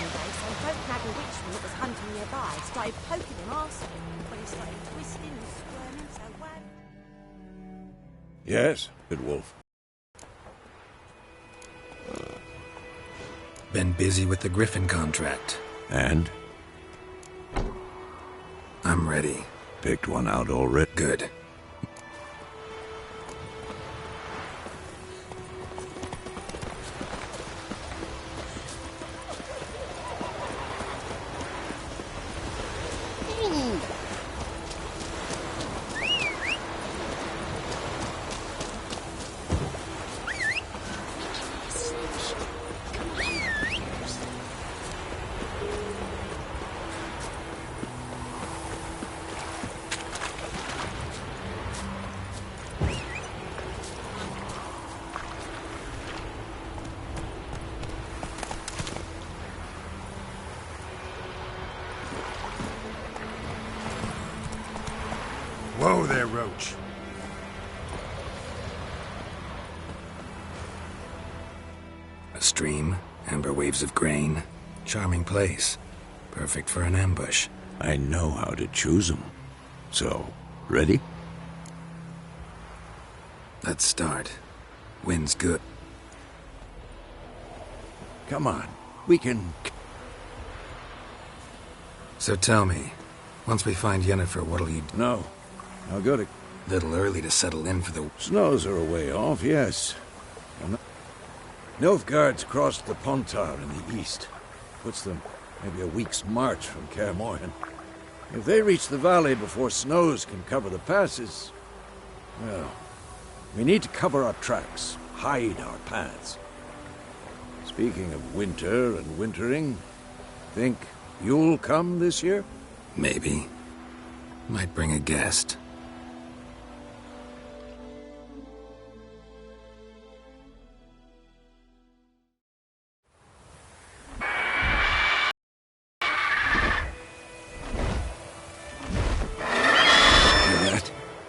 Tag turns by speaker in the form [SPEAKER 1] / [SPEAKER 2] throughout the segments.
[SPEAKER 1] one day, so don't nag a witchman that was hunting nearby. Started poking him arsehole when he started twisting and squirming, so wag.
[SPEAKER 2] Yes, good wolf.
[SPEAKER 3] Been busy with the GRIFFIN contract.
[SPEAKER 2] And?
[SPEAKER 3] I'm ready.
[SPEAKER 2] Picked one out already?
[SPEAKER 3] Good.
[SPEAKER 4] Whoa there, Roach.
[SPEAKER 3] A stream, amber waves of grain. Charming place. Perfect for an ambush.
[SPEAKER 2] I know how to choose them. So, ready?
[SPEAKER 3] Let's start. Wind's good.
[SPEAKER 2] Come on, we can...
[SPEAKER 3] So tell me, once we find Yennefer, what'll you do?
[SPEAKER 2] No, I'll go to...
[SPEAKER 3] Little early to settle in for the...
[SPEAKER 2] Snows are a way off, yes. And Nilfgaard's crossed the Pontar in the east. Puts them maybe a week's march from Kaer Morhen. If they reach the valley before snows can cover the passes, well, we need to cover our tracks, hide our paths. Speaking of winter and wintering, think you'll come this year?
[SPEAKER 3] Maybe. Might bring a guest.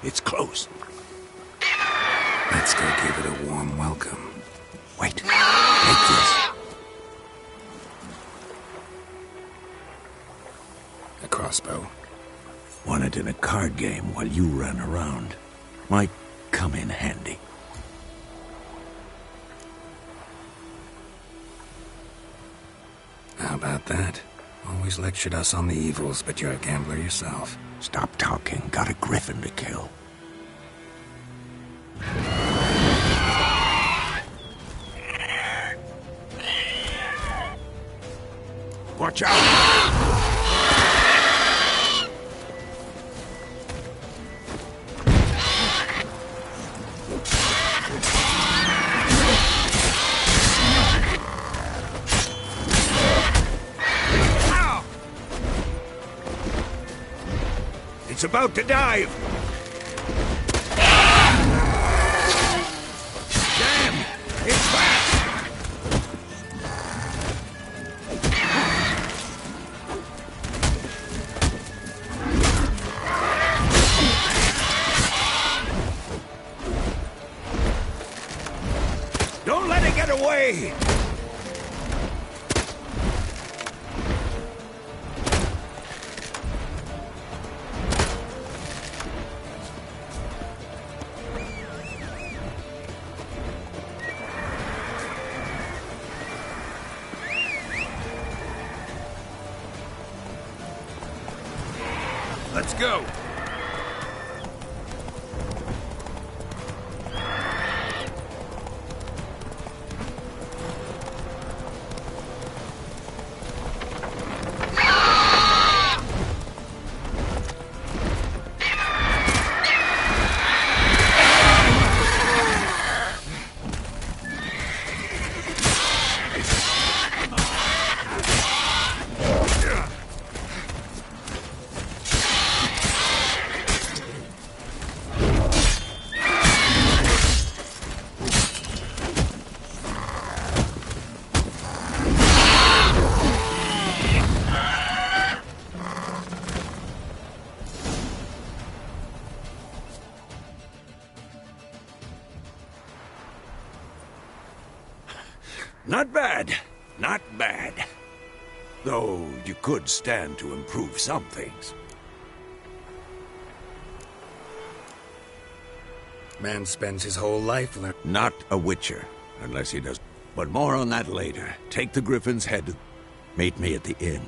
[SPEAKER 2] It's close.
[SPEAKER 3] Let's go give it a warm welcome.
[SPEAKER 2] Wait. Take this.
[SPEAKER 3] A crossbow.
[SPEAKER 2] Won it in a card game while you ran around. Might come in handy.
[SPEAKER 3] How about that? Always lectured us on the evils, but you're a gambler yourself.
[SPEAKER 2] Stop talking. Got a griffin to kill. Watch out! It's about to dive! Damn! It's fast! Don't let it get away! Let's go! Not bad. Not bad. Though you could stand to improve some things.
[SPEAKER 3] Man spends his whole life learning.
[SPEAKER 2] Not a witcher, unless he does. But more on that later. Take the Griffin's head. Meet me at the inn.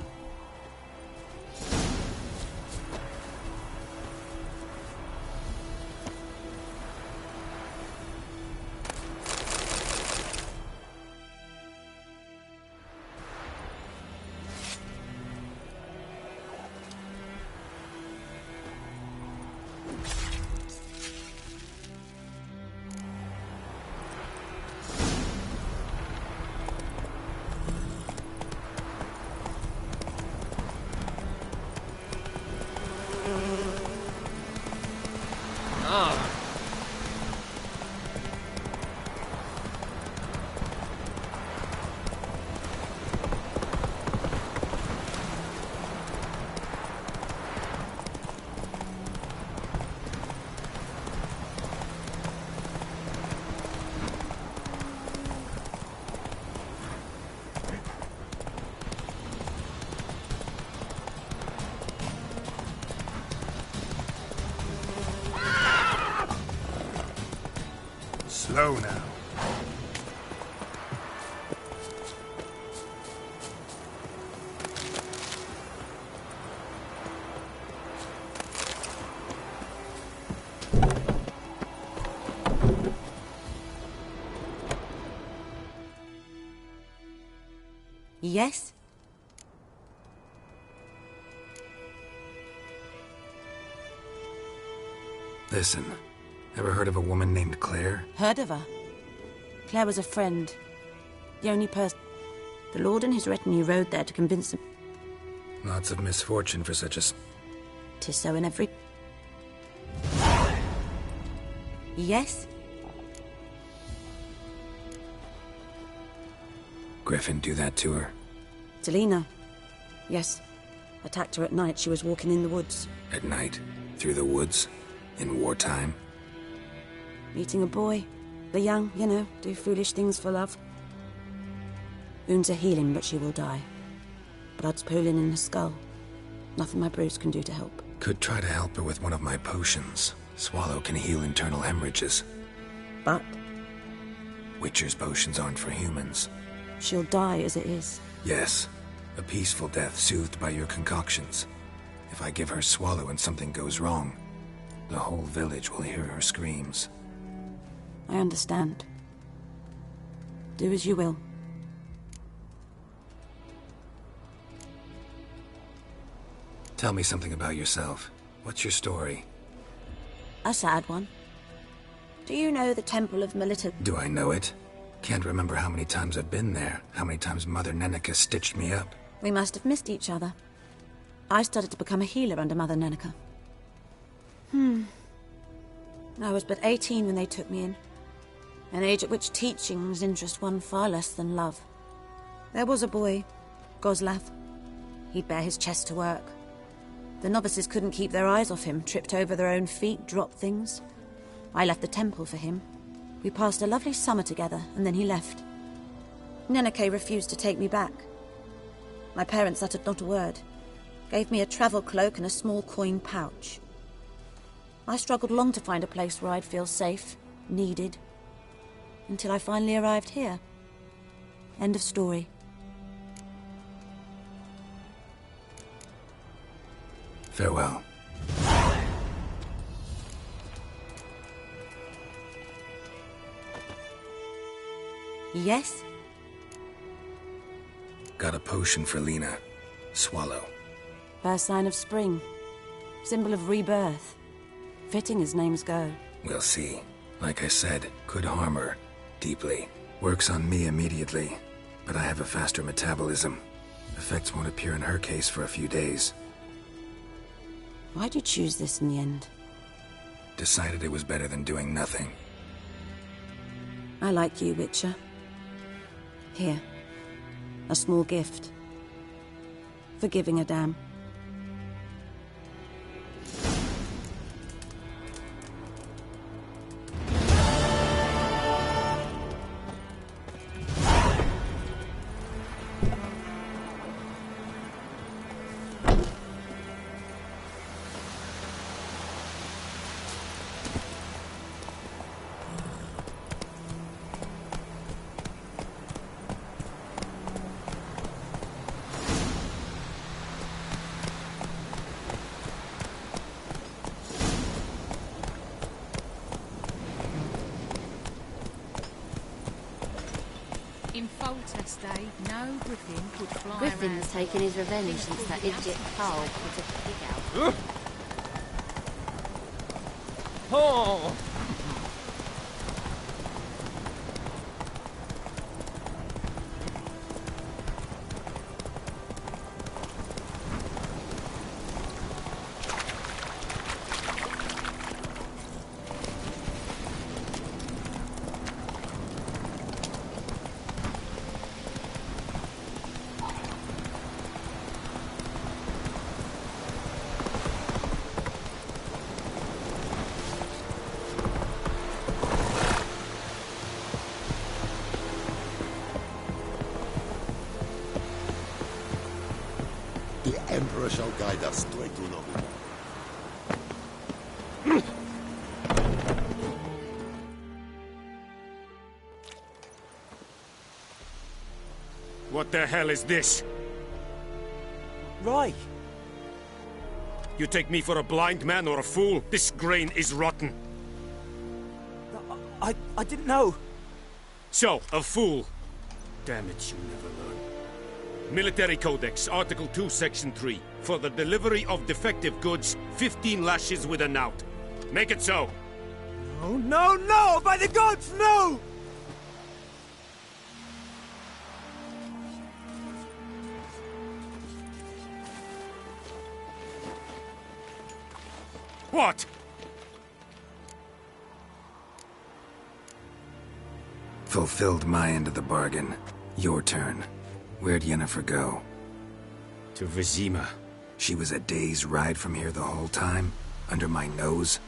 [SPEAKER 4] Slow now.
[SPEAKER 1] Yes?
[SPEAKER 3] Listen, ever heard of a woman named Claire?
[SPEAKER 1] Heard of her? Claire was a friend. The only person... The Lord and his retinue rode there to convince them.
[SPEAKER 3] Lots of misfortune for such a...
[SPEAKER 1] 'Tis so in every... Yes?
[SPEAKER 3] Griffin do that to her?
[SPEAKER 1] Selina. Yes. Attacked her at night. She was walking in the woods.
[SPEAKER 3] At night? Through the woods? In wartime?
[SPEAKER 1] Meeting a boy. The young, you know, do foolish things for love. Wounds are healing, but she will die. Blood's pooling in her skull. Nothing my brews can do to help.
[SPEAKER 3] Could try to help her with one of my potions. Swallow can heal internal hemorrhages.
[SPEAKER 1] But
[SPEAKER 3] Witcher's potions aren't for humans.
[SPEAKER 1] she'll die as it is.
[SPEAKER 3] Yes. A peaceful death soothed by your concoctions. If I give her Swallow and something goes wrong, the whole village will hear her screams.
[SPEAKER 1] I understand. Do as you will.
[SPEAKER 3] Tell me something about yourself. What's your story?
[SPEAKER 1] A sad one. Do you know the Temple of Melita?
[SPEAKER 3] Do I know it? Can't remember how many times I've been there, how many times Mother Neneka stitched me up.
[SPEAKER 1] We must have missed each other. I started to become a healer under Mother Neneka. I was but 18 when they took me in. An age at which teachings interest one far less than love. There was a boy, Goslav. He'd bare his chest to work. The novices couldn't keep their eyes off him, tripped over their own feet, dropped things. I left the temple for him. We passed a lovely summer together, and then he left. Neneke refused to take me back. My parents uttered not a word. Gave me a travel cloak and a small coin pouch. I struggled long to find a place where I'd feel safe, needed, until I finally arrived here. End of story.
[SPEAKER 3] Farewell.
[SPEAKER 1] Yes?
[SPEAKER 3] Got a potion for Lena. Swallow.
[SPEAKER 1] First sign of spring. Symbol of rebirth. Fitting as names go.
[SPEAKER 3] We'll see. Like I said, could harm her. Deeply. Works on me immediately. But I have a faster metabolism. Effects won't appear in her case for a few days.
[SPEAKER 1] Why'd you choose this in the end?
[SPEAKER 3] Decided it was better than doing nothing.
[SPEAKER 1] I like you, Witcher. Here. A small gift. For giving a damn.
[SPEAKER 5] Falter, Dave. No Griffin could fly
[SPEAKER 6] Griffin's
[SPEAKER 5] around.
[SPEAKER 6] taken his revenge since that idiot Carl put a pig out.
[SPEAKER 7] Oh!
[SPEAKER 8] The Emperor shall guide us to a good home.
[SPEAKER 4] What the hell is this?
[SPEAKER 7] Right.
[SPEAKER 4] You take me for a blind man or a fool? This grain is rotten.
[SPEAKER 7] I didn't know.
[SPEAKER 4] So, a fool. Damn it, you never learn. Military Codex, Article 2, Section 3. For the delivery of defective goods, 15 lashes with a knout. Make it so.
[SPEAKER 7] Oh, no, no! By the gods, no!
[SPEAKER 4] What?
[SPEAKER 3] Fulfilled my end of the bargain. Your turn. Where'd Yennefer go?
[SPEAKER 4] To Vizima.
[SPEAKER 3] She was a day's ride from here the whole time? Under my nose?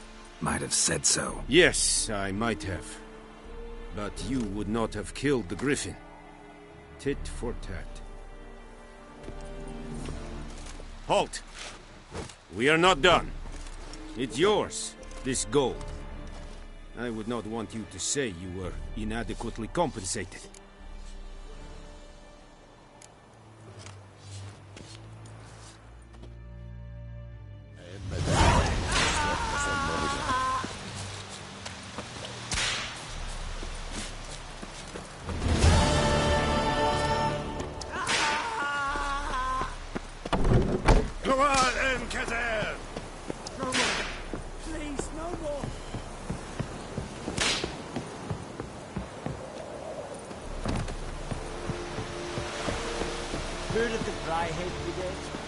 [SPEAKER 3] Might have said so.
[SPEAKER 4] Yes, I might have. But you would not have killed the Griffin. Tit for tat. Halt! We are not done. It's yours, this gold. I would not want you to say you were inadequately compensated.
[SPEAKER 8] Come on, Encater!
[SPEAKER 7] No more. Please, no more. Heard of the Dryhead Brigade?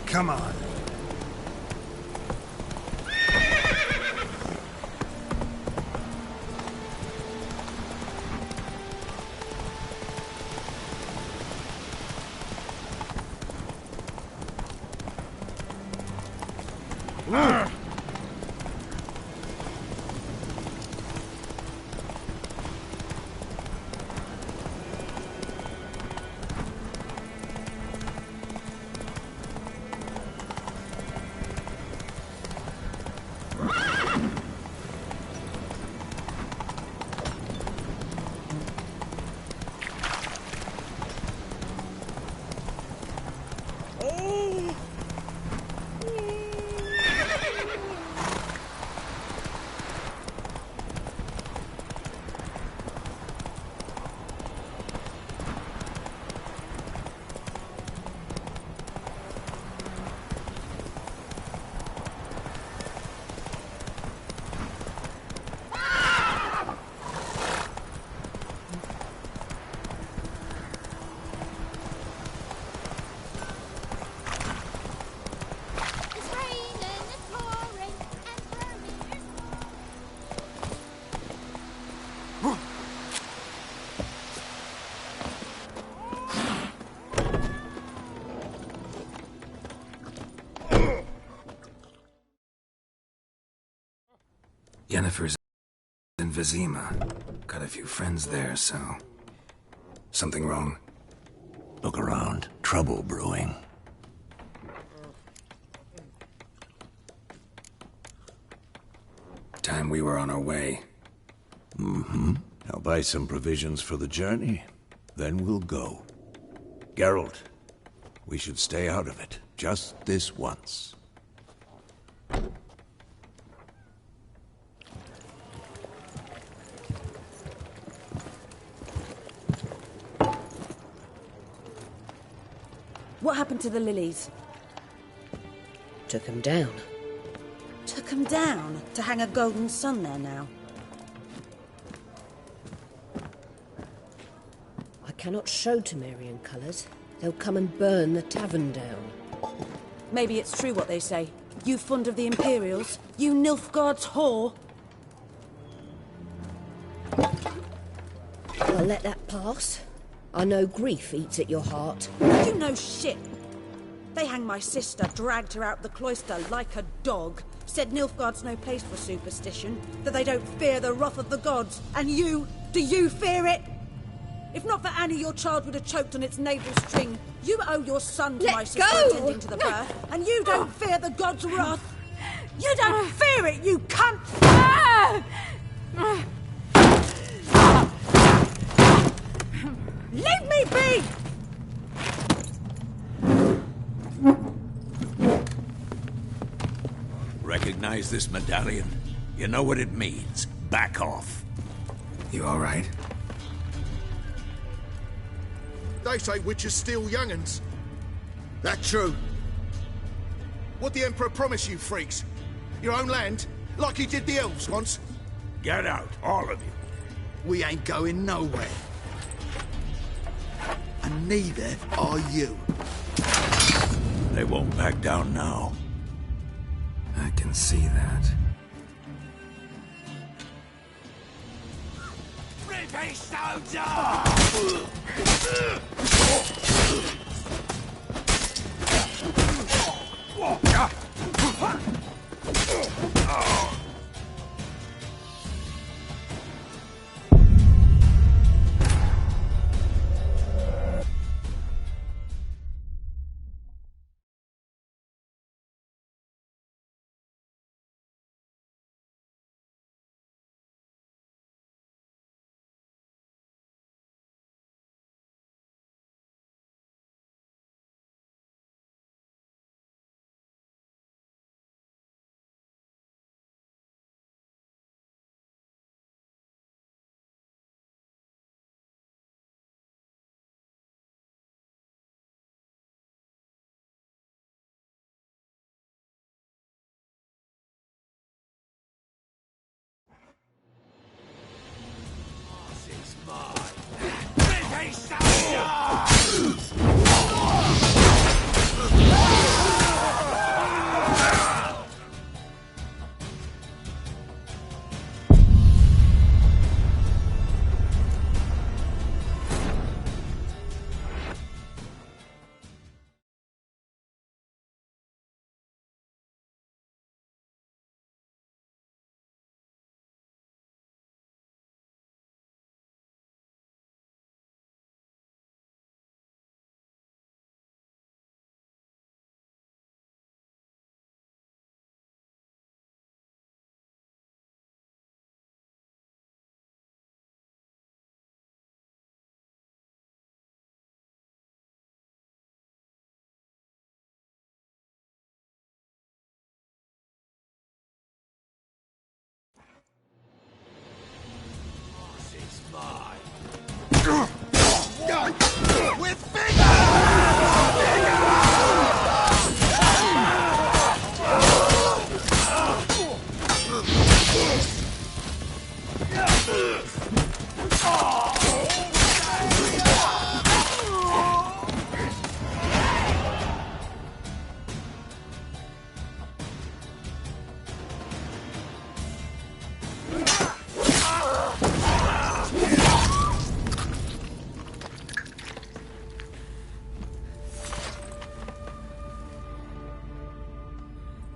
[SPEAKER 4] Come on.
[SPEAKER 3] Yennefer's in Vizima. Got a few friends there, so... Something wrong?
[SPEAKER 2] Look around. Trouble brewing.
[SPEAKER 3] Time time we were on our way.
[SPEAKER 2] I'll buy some provisions for the journey, then we'll go. Geralt, we should stay out of it, just this once.
[SPEAKER 1] What happened to the lilies?
[SPEAKER 9] Took him down.
[SPEAKER 1] Took them down to hang a golden sun there now.
[SPEAKER 9] I cannot show Temerian colours. They'll come and burn the tavern down.
[SPEAKER 1] Maybe it's true what they say. You fond of the Imperials? You Nilfgaard's whore?
[SPEAKER 9] I'll let that pass. I know grief eats at your heart.
[SPEAKER 1] You know shit. They hanged my sister, dragged her out the cloister like a dog. Said Nilfgaard's no place for superstition, that they don't fear the wrath of the gods. And you, do you fear it? If not for Annie, your child would have choked on its navel string. You owe your son to my sister attending to the birth, and you don't fear the gods' wrath. You don't fear it, you cunt! Leave me be!
[SPEAKER 2] Recognize this medallion? You know what it means. Back off.
[SPEAKER 3] You all right?
[SPEAKER 8] They say witches steal young'uns. That true? What the Emperor promised you freaks? Your own land? Like he did the elves once?
[SPEAKER 2] Get out, all of you.
[SPEAKER 8] We ain't going nowhere. And neither are you.
[SPEAKER 2] They won't back down now.
[SPEAKER 3] I can see that.
[SPEAKER 7] British soldier!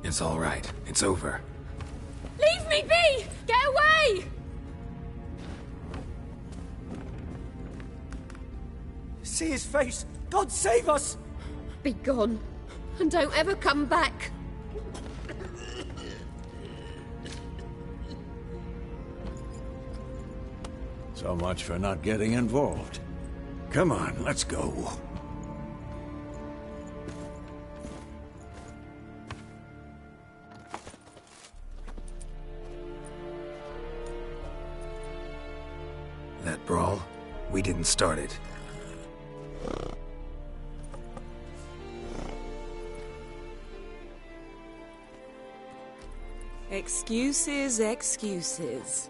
[SPEAKER 3] It's all right. It's over.
[SPEAKER 5] Leave me be! Get away!
[SPEAKER 7] See his face! God save us!
[SPEAKER 5] Be gone, and don't ever come back.
[SPEAKER 2] So much for not getting involved. Come on, let's go.
[SPEAKER 3] That brawl, we didn't start it.
[SPEAKER 10] Excuses, excuses.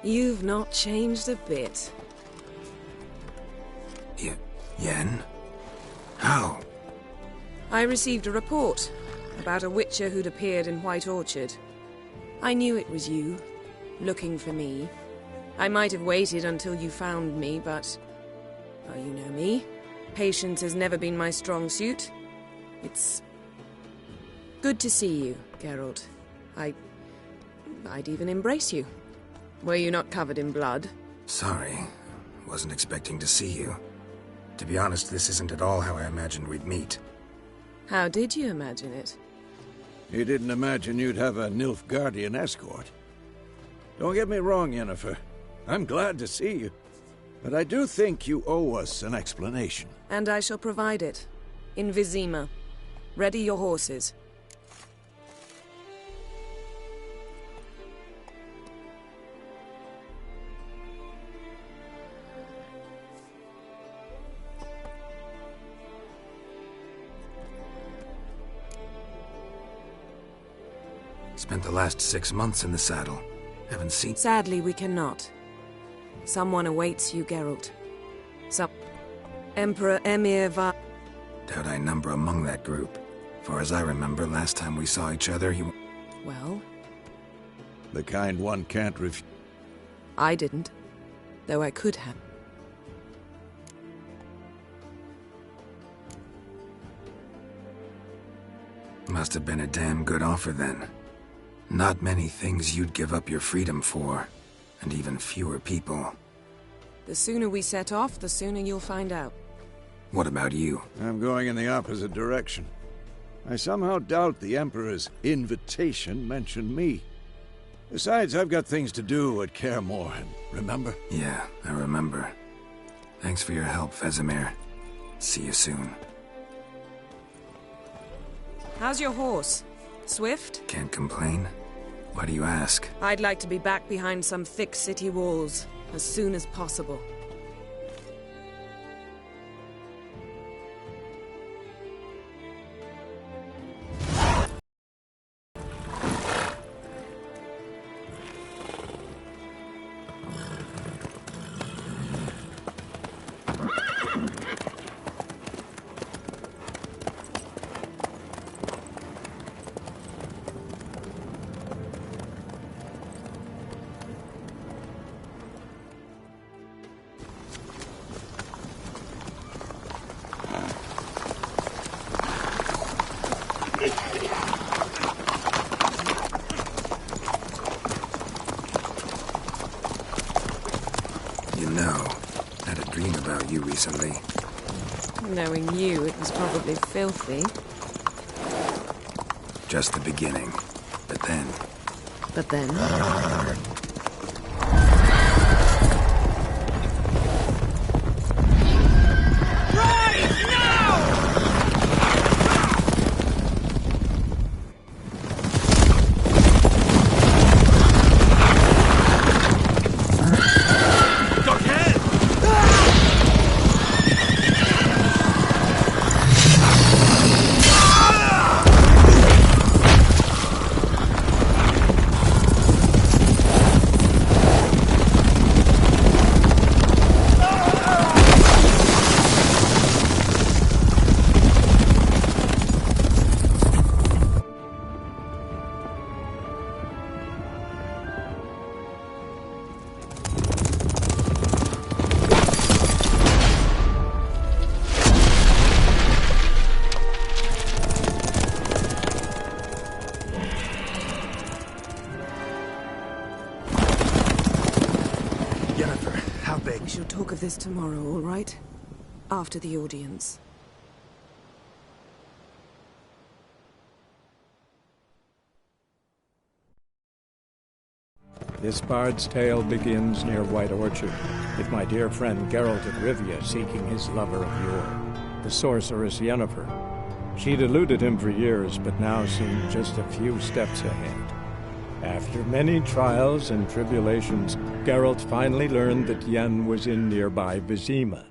[SPEAKER 10] You've not changed a bit.
[SPEAKER 3] Yen? How?
[SPEAKER 10] I received a report about a witcher who'd appeared in White Orchard. I knew it was you, looking for me. I might have waited until you found me, but... well, you know me. Patience has never been my strong suit. It's... good to see you, Geralt. I'd even embrace you. Were you not covered in blood?
[SPEAKER 3] Sorry. Wasn't expecting to see you. To be honest, this isn't at all how I imagined we'd meet.
[SPEAKER 10] How did you imagine it?
[SPEAKER 2] You didn't imagine you'd have a Nilfgaardian escort. Don't get me wrong, Yennefer. I'm glad to see you. But I do think you owe us an explanation.
[SPEAKER 10] And I shall provide it. In Vizima. Ready your horses.
[SPEAKER 3] Spent the last 6 months in the saddle. Haven't seen...
[SPEAKER 10] Sadly, we cannot. Someone awaits you, Geralt. Emperor Emir Va...
[SPEAKER 3] Doubt I number among that group. Far as I remember, last time we saw each other, he...
[SPEAKER 10] Well?
[SPEAKER 2] The kind one can't refuse.
[SPEAKER 10] I didn't. Though I could have.
[SPEAKER 3] Must have been a damn good offer then. Not many things you'd give up your freedom for, and even fewer people.
[SPEAKER 10] The sooner we set off, the sooner you'll find out.
[SPEAKER 3] What about you?
[SPEAKER 2] I'm going in the opposite direction. I somehow doubt the Emperor's invitation mentioned me. Besides, I've got things to do at Kaer Morhen, remember?
[SPEAKER 3] Yeah, I remember. Thanks for your help, Vesemir. See you soon.
[SPEAKER 10] How's your horse? Swift?
[SPEAKER 3] Can't complain. Why do you ask?
[SPEAKER 10] I'd like to be back behind some thick city walls as soon as possible.
[SPEAKER 3] You know, I had a dream about you recently.
[SPEAKER 10] Knowing you, it was probably filthy.
[SPEAKER 3] Just the beginning. But then...
[SPEAKER 10] But then... We shall talk of this tomorrow, all right? After the audience.
[SPEAKER 11] This bard's tale begins near White Orchard, with my dear friend Geralt of Rivia seeking his lover of yore, the sorceress Yennefer. She'd eluded him for years, but now seemed just a few steps ahead. After many trials and tribulations, Geralt finally learned that Yen was in nearby Vizima.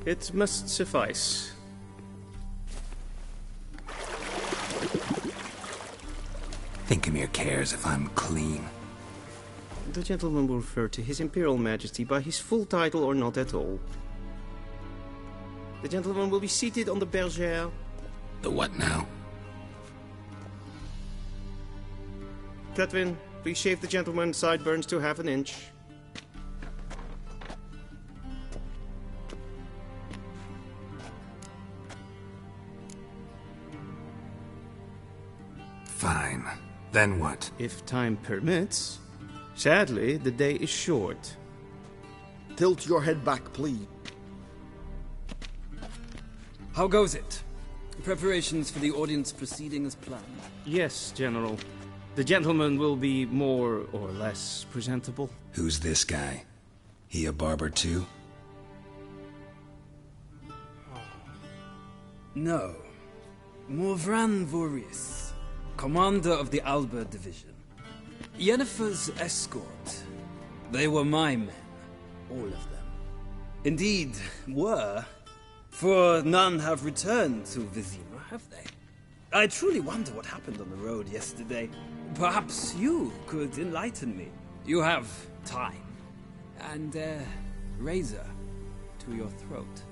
[SPEAKER 12] It must suffice.
[SPEAKER 3] Thinkamere cares if I'm clean.
[SPEAKER 12] The gentleman will refer to His Imperial Majesty by his full title or not at all. The gentleman will be seated on the bergère.
[SPEAKER 3] The what now?
[SPEAKER 12] Cletwin, please shave the gentleman's sideburns to half an inch.
[SPEAKER 3] Fine. Then what?
[SPEAKER 12] If time permits. Sadly, the day is short.
[SPEAKER 8] Tilt your head back, please.
[SPEAKER 13] How goes it? Preparations for the audience proceeding as planned?
[SPEAKER 12] Yes, General. The gentleman will be more or less presentable.
[SPEAKER 3] Who's this guy? He a barber too?
[SPEAKER 13] No. Morvran Vorius, commander of the Alba Division. Yennefer's escort. They were my men. All of them. Indeed, were. For none have returned to Vizima, have they? I truly wonder what happened on the road yesterday. Perhaps you could enlighten me. You have time. And a razor to your throat.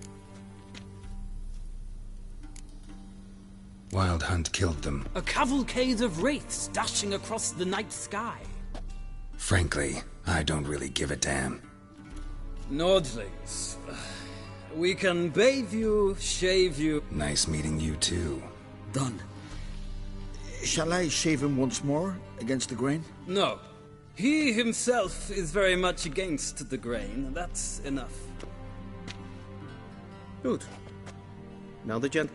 [SPEAKER 3] Wild Hunt killed them.
[SPEAKER 13] A cavalcade of wraiths dashing across the night sky.
[SPEAKER 3] Frankly, I don't really give a damn.
[SPEAKER 13] Nordlings. We can bathe you, shave you.
[SPEAKER 3] Nice meeting you too.
[SPEAKER 13] Done.
[SPEAKER 8] Shall I shave him once more, against the grain?
[SPEAKER 13] No. He himself is very much against the grain. That's enough.
[SPEAKER 12] Good. Now the gent...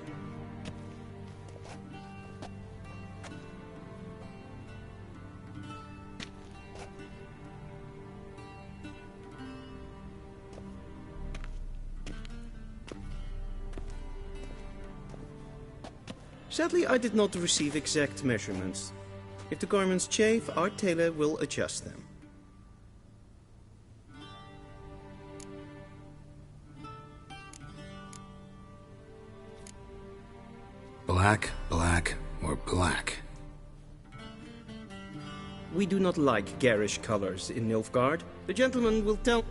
[SPEAKER 12] Sadly, I did not receive exact measurements. If the garments chafe, our tailor will adjust them.
[SPEAKER 3] Black, black, or black?
[SPEAKER 12] We do not like garish colors in Nilfgaard. The gentleman will tell...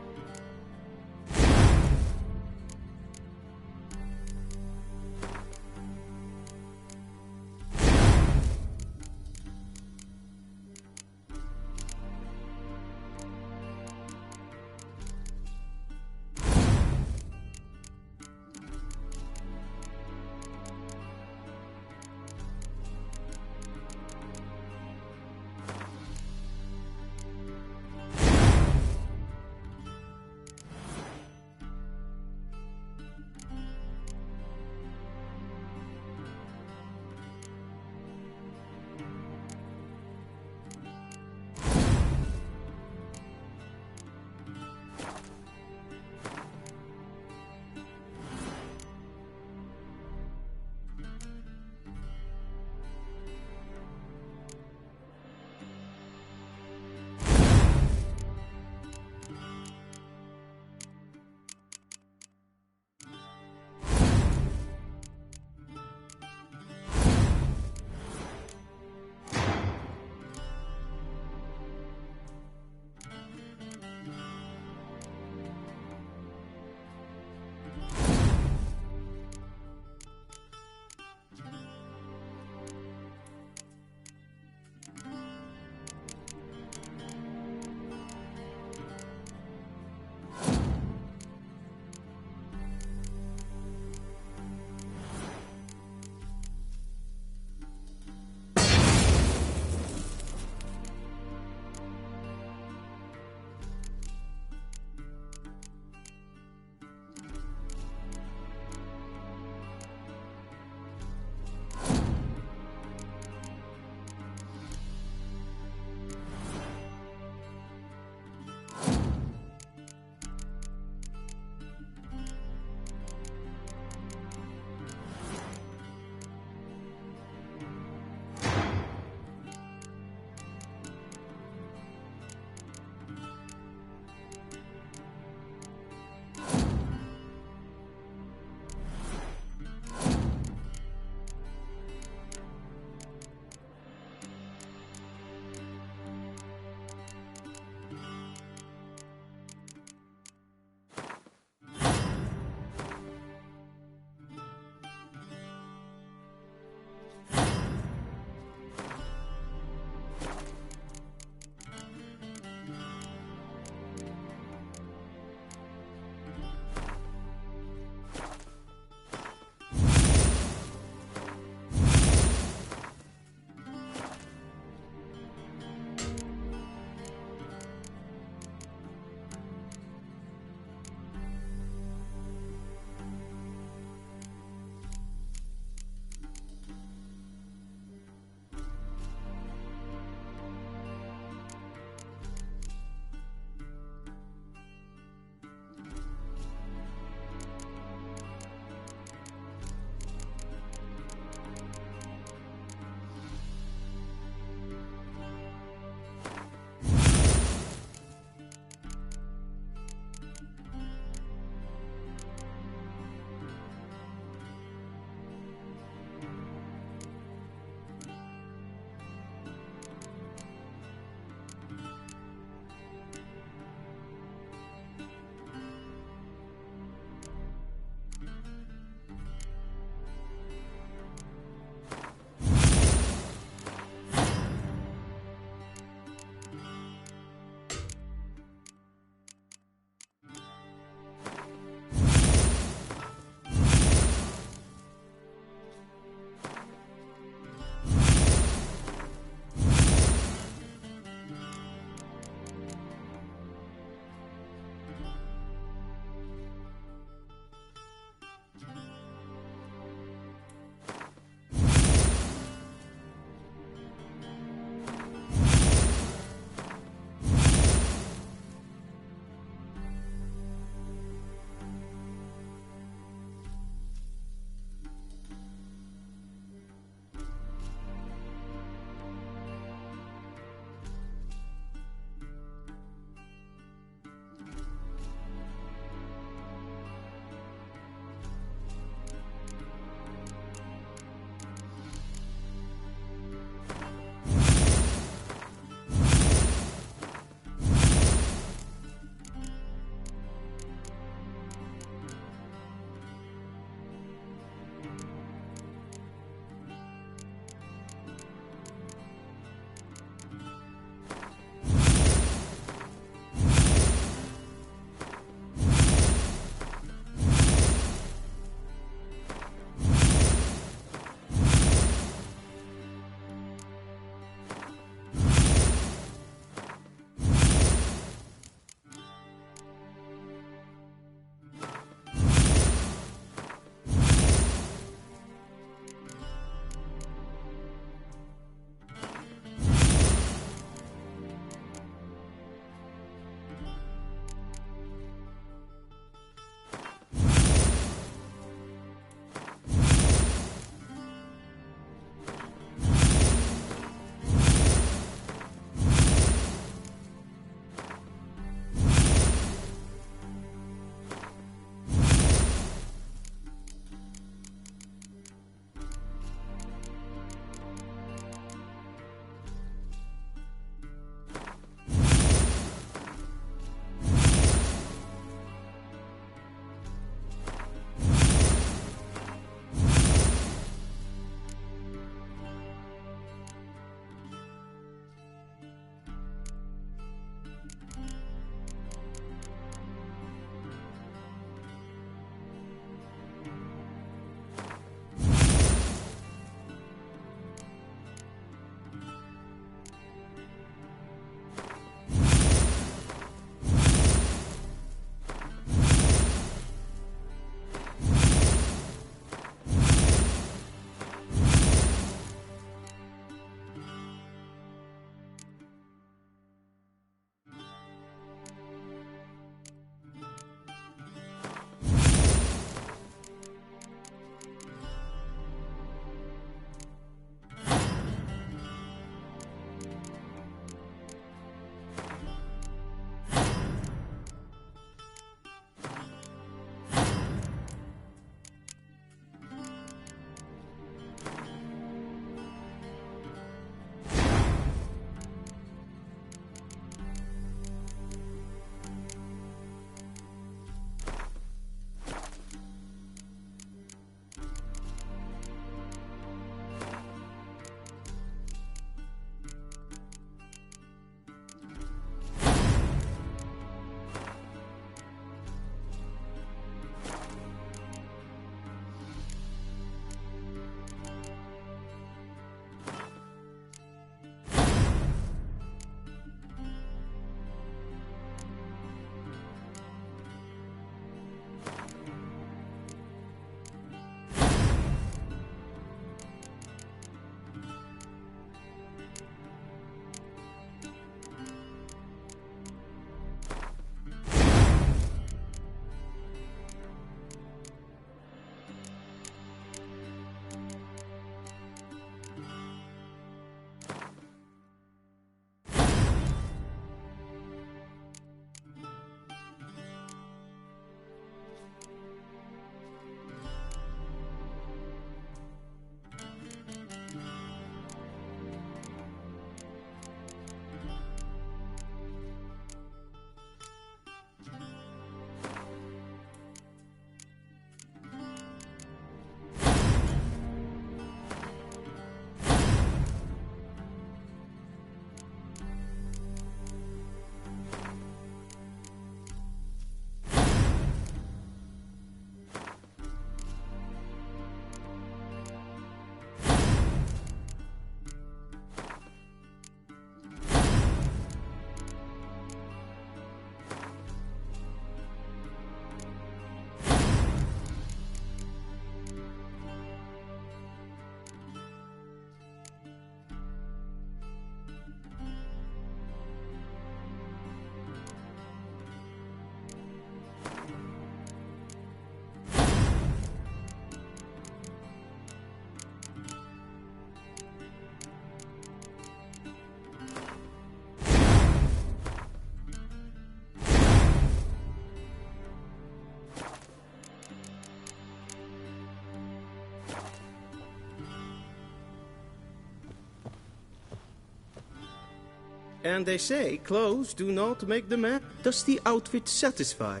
[SPEAKER 12] And they say clothes do not make the man. Does the outfit satisfy?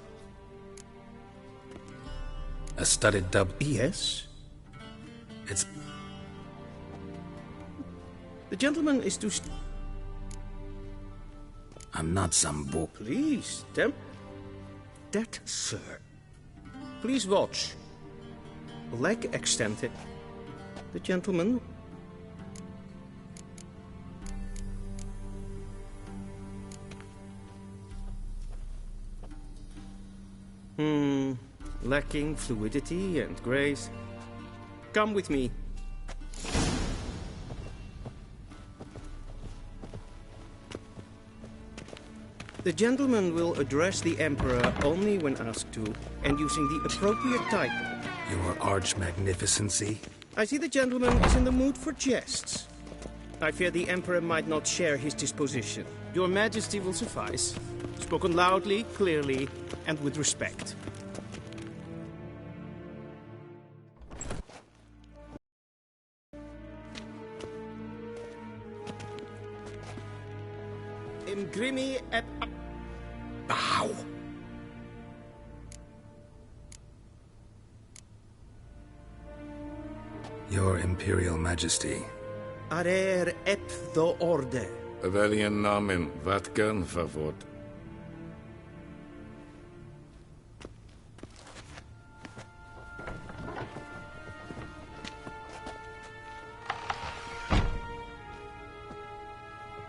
[SPEAKER 3] A studded dub.
[SPEAKER 12] Yes.
[SPEAKER 3] It's...
[SPEAKER 12] The gentleman is to...
[SPEAKER 3] I'm not some bull.
[SPEAKER 12] Please, that, sir. Please watch. Leg extended. The gentleman... Lacking fluidity and grace. Come with me. The gentleman will address the Emperor only when asked to, and using the appropriate title.
[SPEAKER 3] Your Arch-Magnificency?
[SPEAKER 12] I see the gentleman is in the mood for jests. I fear the Emperor might not share his disposition. Your Majesty will suffice. Spoken loudly, clearly, and with respect. Imgrimi et...
[SPEAKER 3] Bow! Your Imperial Majesty.
[SPEAKER 12] Arer ep the orde.
[SPEAKER 14] Welchen Namen, wat gern favor?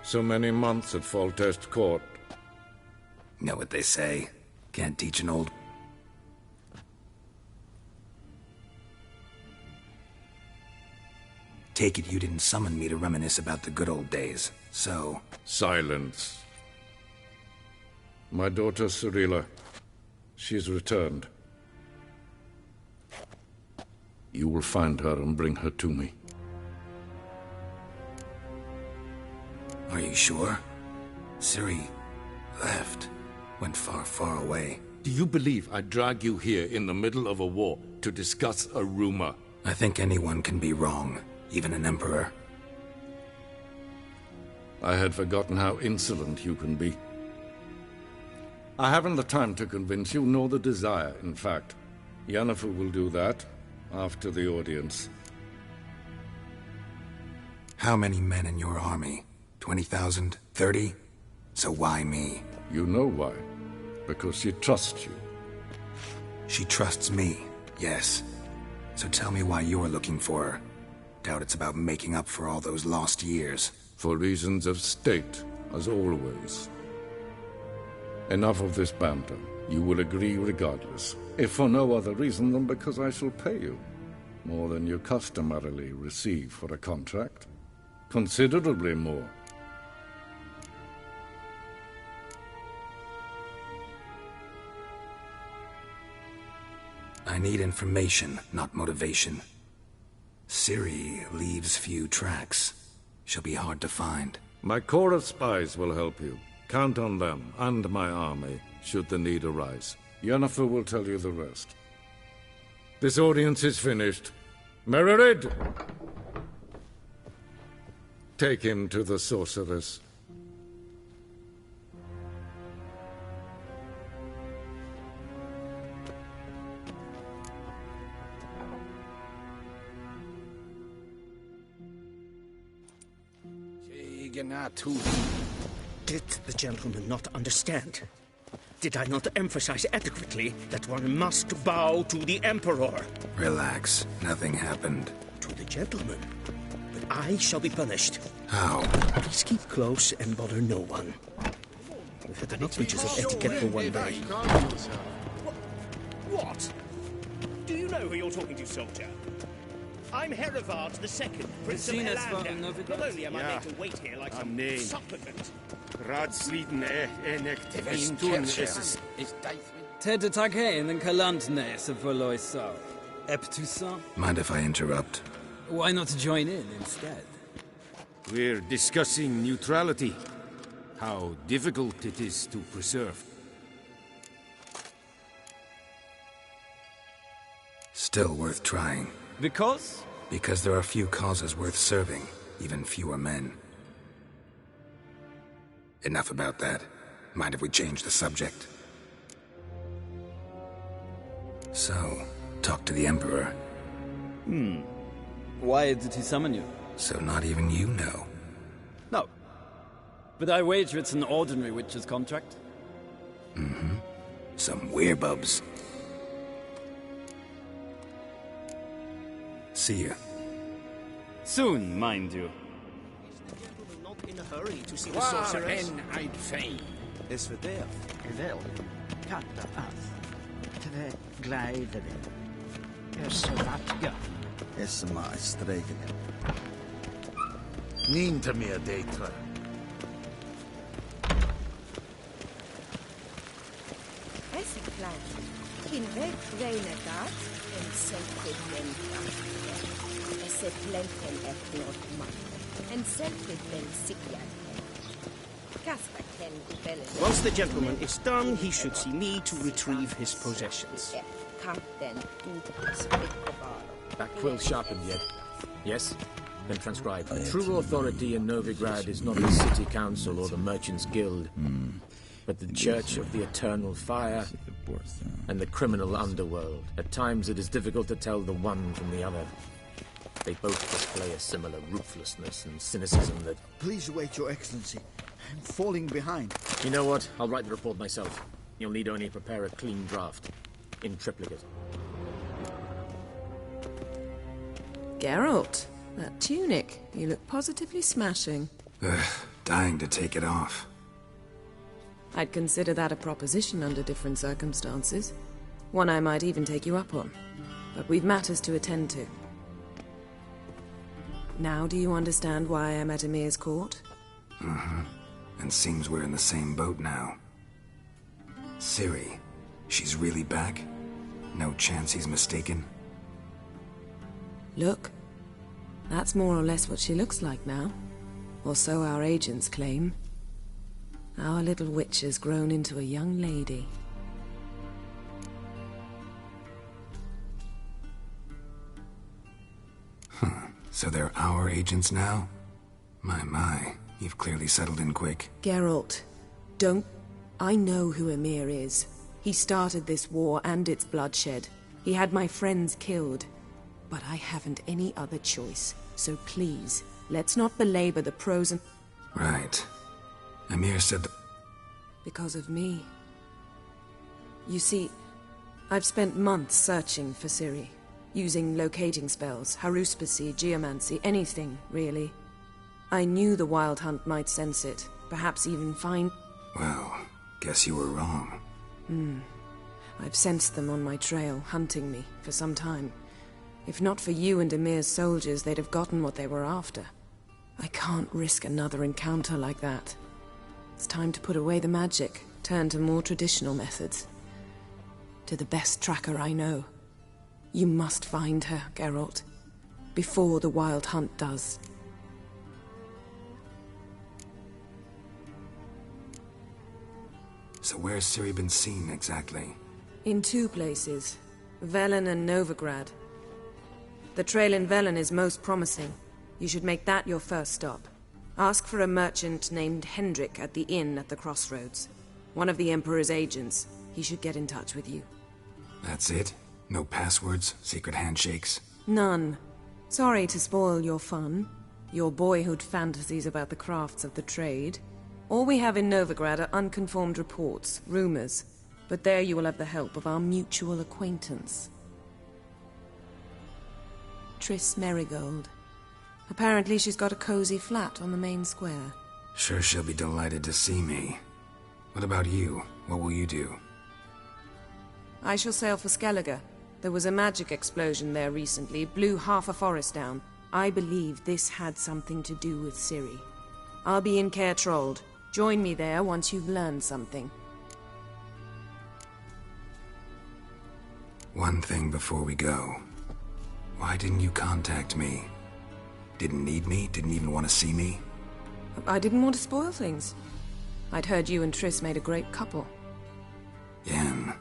[SPEAKER 14] So many months at Foltest Court.
[SPEAKER 3] Know what they say? Can't teach an old... Take it you didn't summon me to reminisce about the good old days, so...
[SPEAKER 14] Silence. My daughter Cyrilla. She's returned. You will find her and bring her to me.
[SPEAKER 3] Are you sure? Ciri left. Went far, far away.
[SPEAKER 14] Do you believe I'd drag you here in the middle of a war to discuss a rumor?
[SPEAKER 3] I think anyone can be wrong, even an emperor.
[SPEAKER 14] I had forgotten how insolent you can be. I haven't the time to convince you, nor the desire, in fact. Yennefer will do that after the audience.
[SPEAKER 3] How many men in your army? 20,000? 30? So why me?
[SPEAKER 14] You know why. Because she trusts you.
[SPEAKER 3] She trusts me, yes. So tell me why you're looking for her. Doubt it's about making up for all those lost years.
[SPEAKER 14] For reasons of state, as always. Enough of this banter. You will agree regardless. If for no other reason than because I shall pay you. More than you customarily receive for a contract. Considerably more.
[SPEAKER 3] I need information, not motivation. Ciri leaves few tracks. She'll be hard to find.
[SPEAKER 14] My corps of spies will help you. Count on them, and my army, should the need arise. Yennefer will tell you the rest. This audience is finished. Mererid! Take him to the sorceress.
[SPEAKER 12] Did the gentleman not understand? Did I not emphasize adequately that one must bow to the Emperor?
[SPEAKER 3] Relax. Nothing happened.
[SPEAKER 12] To the gentleman. But I shall be punished.
[SPEAKER 3] How?
[SPEAKER 12] Please keep close and bother no one. We've had enough breaches of etiquette for one day.
[SPEAKER 15] What? Do you know who you're talking to, soldier? I'm Herivard II, Prince of Helander. Not only am I made to wait here like some supplicant.
[SPEAKER 4] Raadsliden enekt in tun is
[SPEAKER 13] Ted Takein and Kalantne se verloisau. Eptusa?
[SPEAKER 3] Mind if I interrupt?
[SPEAKER 13] Why not join in instead?
[SPEAKER 4] We're discussing neutrality. How difficult it is to preserve.
[SPEAKER 3] Still worth trying.
[SPEAKER 13] Because?
[SPEAKER 3] Because there are few causes worth serving, even fewer men. Enough about that. Mind if we change the subject? So, talk to the Emperor.
[SPEAKER 13] Why did he summon you?
[SPEAKER 3] So not even you know.
[SPEAKER 13] No. But I wager it's an ordinary witch's contract.
[SPEAKER 3] Mm-hmm. Some werebubs. See ya.
[SPEAKER 13] Soon, mind you.
[SPEAKER 12] Not in a hurry to see the sorceress.
[SPEAKER 4] I'd fain.
[SPEAKER 7] Is we det?
[SPEAKER 16] Väl, katta ass. Tve glädjade. Är så vattga.
[SPEAKER 7] Är som att strejken. Ninta mer dejtra.
[SPEAKER 17] Esse plan. In vec renegat en sacred mentra. Esse plenten et not man. En sacred men sikian. Casper ken ubellen.
[SPEAKER 12] Once the gentleman is done, he should see me to retrieve his possessions.
[SPEAKER 18] That quill sharpened yet? Yes? Then transcribe. True authority in Novigrad is not the city council or the merchants' guild, but the Church of the Eternal Fire and the criminal underworld. At times it is difficult to tell the one from the other. They both display a similar ruthlessness and cynicism that...
[SPEAKER 7] Please wait, Your Excellency. I'm falling behind.
[SPEAKER 18] You know what? I'll write the report myself. You'll need only prepare a clean draft. In triplicate.
[SPEAKER 10] Geralt, that tunic. You look positively smashing.
[SPEAKER 3] Ugh, dying to take it off.
[SPEAKER 10] I'd consider that a proposition under different circumstances. One I might even take you up on. But we've matters to attend to. Now do you understand why I'm at Emir's court?
[SPEAKER 3] Mm-hmm. And seems we're in the same boat now. Ciri, she's really back? No chance he's mistaken?
[SPEAKER 10] Look. That's more or less what she looks like now. Or so our agents claim. Our little witch has grown into a young lady.
[SPEAKER 3] So they're our agents now? My, you've clearly settled in quick.
[SPEAKER 10] Geralt, don't... I know who Emir is. He started this war and its bloodshed. He had my friends killed. But I haven't any other choice. So please, let's not belabor the pros and...
[SPEAKER 3] Right. Emir said that...
[SPEAKER 10] Because of me. You see, I've spent months searching for Ciri. Using locating spells, haruspicy, geomancy, anything, really. I knew the Wild Hunt might sense it, perhaps even find...
[SPEAKER 3] Well, guess you were wrong.
[SPEAKER 10] I've sensed them on my trail, hunting me, for some time. If not for you and Emir's soldiers, they'd have gotten what they were after. I can't risk another encounter like that. It's time to put away the magic, turn to more traditional methods. To the best tracker I know. You must find her, Geralt. Before the Wild Hunt does.
[SPEAKER 3] So where's Ciri been seen, exactly?
[SPEAKER 10] In two places. Velen and Novigrad. The trail in Velen is most promising. You should make that your first stop. Ask for a merchant named Hendrik at the inn at the crossroads. One of the Emperor's agents. He should get in touch with you.
[SPEAKER 3] That's it? No passwords? Secret handshakes?
[SPEAKER 10] None. Sorry to spoil your fun. Your boyhood fantasies about the crafts of the trade. All we have in Novigrad are unconfirmed reports, rumors. But there you will have the help of our mutual acquaintance. Triss Merigold. Apparently she's got a cozy flat on the main square.
[SPEAKER 3] Sure she'll be delighted to see me. What about you? What will you do?
[SPEAKER 10] I shall sail for Skellige. There was a magic explosion there recently, blew half a forest down. I believe this had something to do with Ciri. I'll be in Caer Trold. Join me there once you've learned something.
[SPEAKER 3] One thing before we go. Why didn't you contact me? Didn't need me? Didn't even want to see me?
[SPEAKER 10] I didn't want to spoil things. I'd heard you and Triss made a great couple.
[SPEAKER 3] Yen,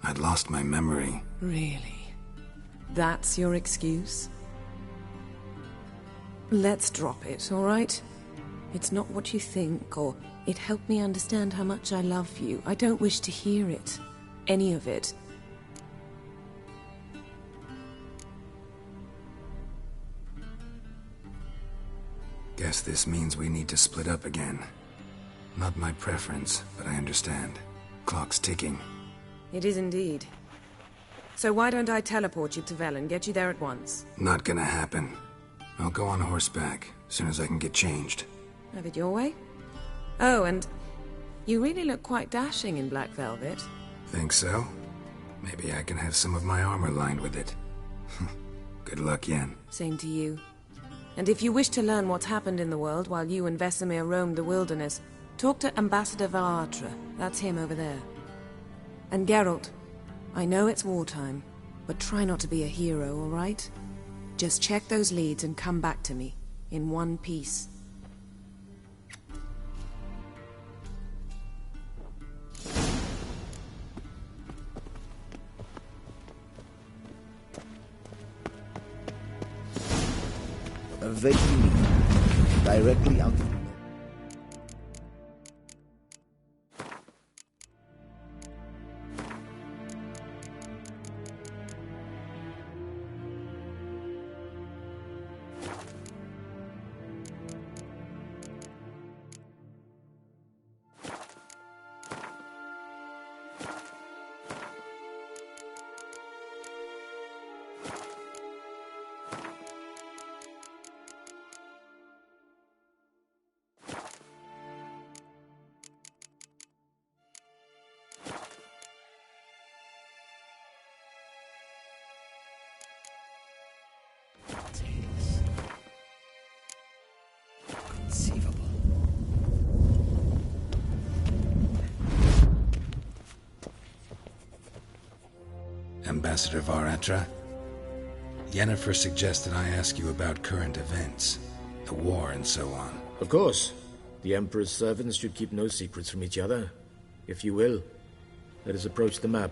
[SPEAKER 3] I'd lost my memory.
[SPEAKER 10] Really? That's your excuse? Let's drop it, all right? It's not what you think, or it helped me understand how much I love you. I don't wish to hear it. Any of it.
[SPEAKER 3] Guess this means we need to split up again. Not my preference, but I understand. Clock's ticking.
[SPEAKER 10] It is indeed. So why don't I teleport you to Velen, get you there at once?
[SPEAKER 3] Not gonna happen. I'll go on horseback, as soon as I can get changed.
[SPEAKER 10] Have it your way? Oh, and you really look quite dashing in black velvet.
[SPEAKER 3] Think so? Maybe I can have some of my armor lined with it. Good luck, Yen.
[SPEAKER 10] Same to you. And if you wish to learn what's happened in the world while you and Vesemir roamed the wilderness, talk to Ambassador Valatra. That's him over there. And Geralt, I know it's wartime, but try not to be a hero, all right? Just check those leads and come back to me, in one piece.
[SPEAKER 19] Vaguely, directly out of the
[SPEAKER 3] Ambassador Valatra, Yennefer suggested I ask you about current events, the war and so on.
[SPEAKER 18] Of course. The Emperor's servants should keep no secrets from each other. If you will, let us approach the map.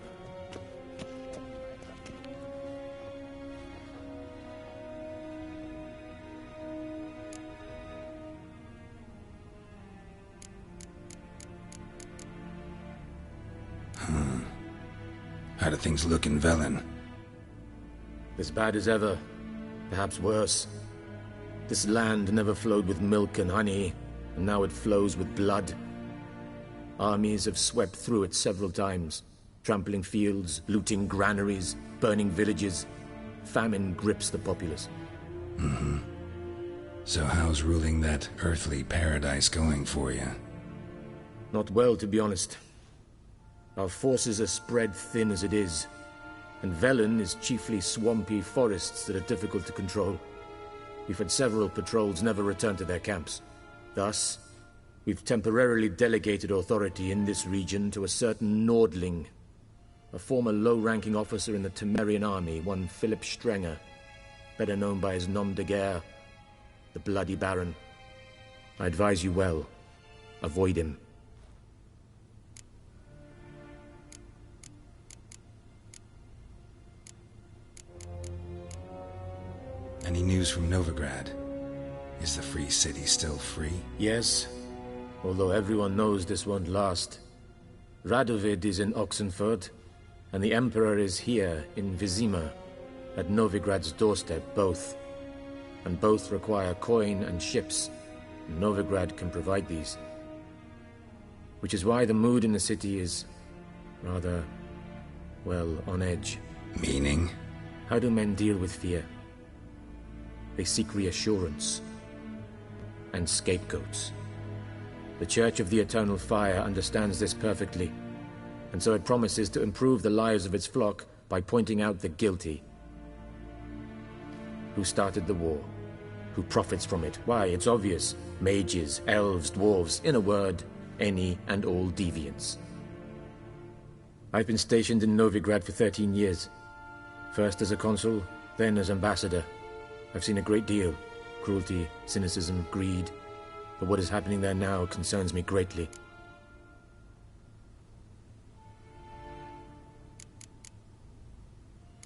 [SPEAKER 3] How do things look in Velen?
[SPEAKER 18] As bad as ever. Perhaps worse. This land never flowed with milk and honey, and now it flows with blood. Armies have swept through it several times, trampling fields, looting granaries, burning villages. Famine grips the populace.
[SPEAKER 3] Mm-hmm. So how's ruling that earthly paradise going for you?
[SPEAKER 18] Not well, to be honest. Our forces are spread thin as it is, and Velen is chiefly swampy forests that are difficult to control. We've had several patrols never return to their camps. Thus, we've temporarily delegated authority in this region to a certain Nordling, a former low-ranking officer in the Temerian army, one Philip Strenger, better known by his nom de guerre, the Bloody Baron. I advise you well. Avoid him.
[SPEAKER 3] Any news from Novigrad? Is the Free City still free?
[SPEAKER 18] Yes, although everyone knows this won't last. Radovid is in Oxenfurt, and the Emperor is here in Vizima, at Novigrad's doorstep, both. And both require coin and ships, and Novigrad can provide these. Which is why the mood in the city is rather, well, on edge.
[SPEAKER 3] Meaning?
[SPEAKER 18] How do men deal with fear? They seek reassurance and scapegoats. The Church of the Eternal Fire understands this perfectly, and so it promises to improve the lives of its flock by pointing out the guilty. Who started the war? Who profits from it? Why, it's obvious. Mages, elves, dwarves, in a word, any and all deviants. I've been stationed in Novigrad for 13 years. First as a consul, then as ambassador. I've seen a great deal. Cruelty, cynicism, greed. But what is happening there now concerns me greatly.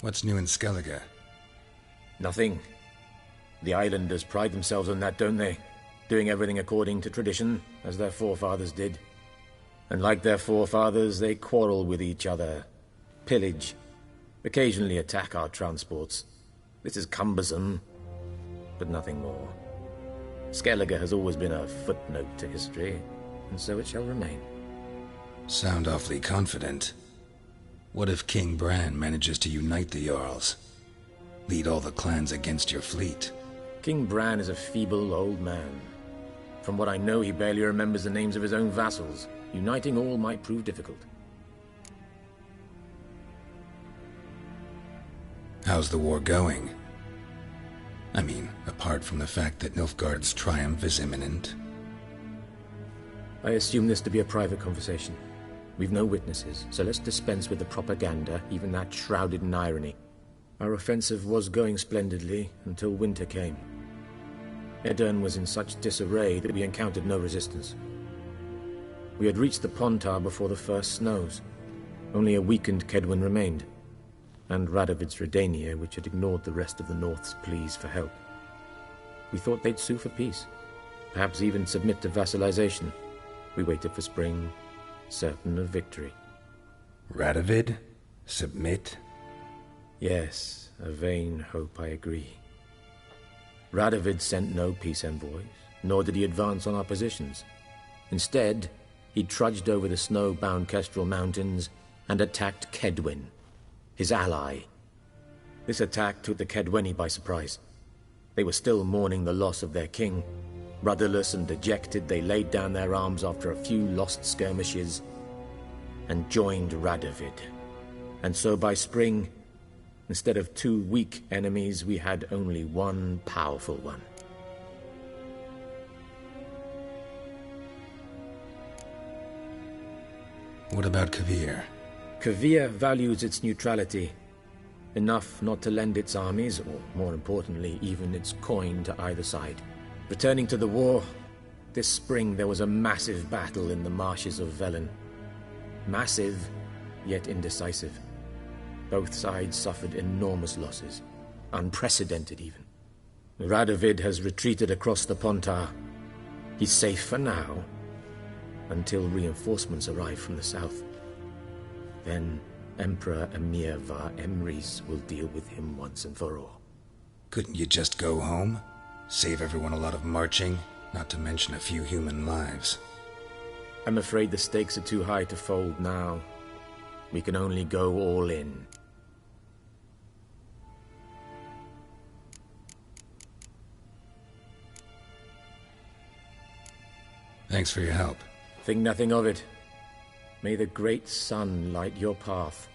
[SPEAKER 3] What's new in Skellige?
[SPEAKER 18] Nothing. The islanders pride themselves on that, don't they? doing everything according to tradition, as their forefathers did. And like their forefathers, they quarrel with each other, pillage, occasionally attack our transports. This is cumbersome, but nothing more. Skellige has always been a footnote to history, and so it shall remain.
[SPEAKER 3] Sound awfully confident. What if King Bran manages to unite the Jarls? Lead all the clans against your fleet?
[SPEAKER 18] King Bran is a feeble old man. From what I know, he barely remembers the names of his own vassals. Uniting all might prove difficult.
[SPEAKER 3] How's the war going? I mean, apart from the fact that Nilfgaard's triumph is imminent.
[SPEAKER 18] I assume this to be a private conversation. We've no witnesses, so let's dispense with the propaganda, even that shrouded in irony. Our offensive was going splendidly until winter came. Edirn was in such disarray that we encountered no resistance. We had reached the Pontar before the first snows. Only a weakened Kedwin remained, and Radovid's Redania, which had ignored the rest of the North's pleas for help. We thought they'd sue for peace, perhaps even submit to vassalization. We waited for spring, certain of victory.
[SPEAKER 3] Radovid? Submit?
[SPEAKER 18] Yes, a vain hope, I agree. Radovid sent no peace envoys, nor did he advance on our positions. Instead, he trudged over the snow-bound Kestrel Mountains and attacked Kedwin, his ally. This attack took the Kedweni by surprise. They were still mourning the loss of their king. Rudderless and dejected, they laid down their arms after a few lost skirmishes and joined Radovid. And so by spring, instead of 2 weak enemies, we had only one powerful one.
[SPEAKER 3] What about Kavir?
[SPEAKER 18] Kavir values its neutrality, enough not to lend its armies, or more importantly, even its coin to either side. Returning to the war, this spring there was a massive battle in the marshes of Velen. Massive, yet indecisive. Both sides suffered enormous losses, unprecedented even. Radovid has retreated across the Pontar. He's safe for now, until reinforcements arrive from the south. Then Emperor Emir var Emrys will deal with him once and for all.
[SPEAKER 3] Couldn't you just go home? Save everyone a lot of marching, not to mention a few human lives.
[SPEAKER 18] I'm afraid the stakes are too high to fold now. We can only go all in.
[SPEAKER 3] Thanks for your help.
[SPEAKER 18] Think nothing of it. May the great sun light your path.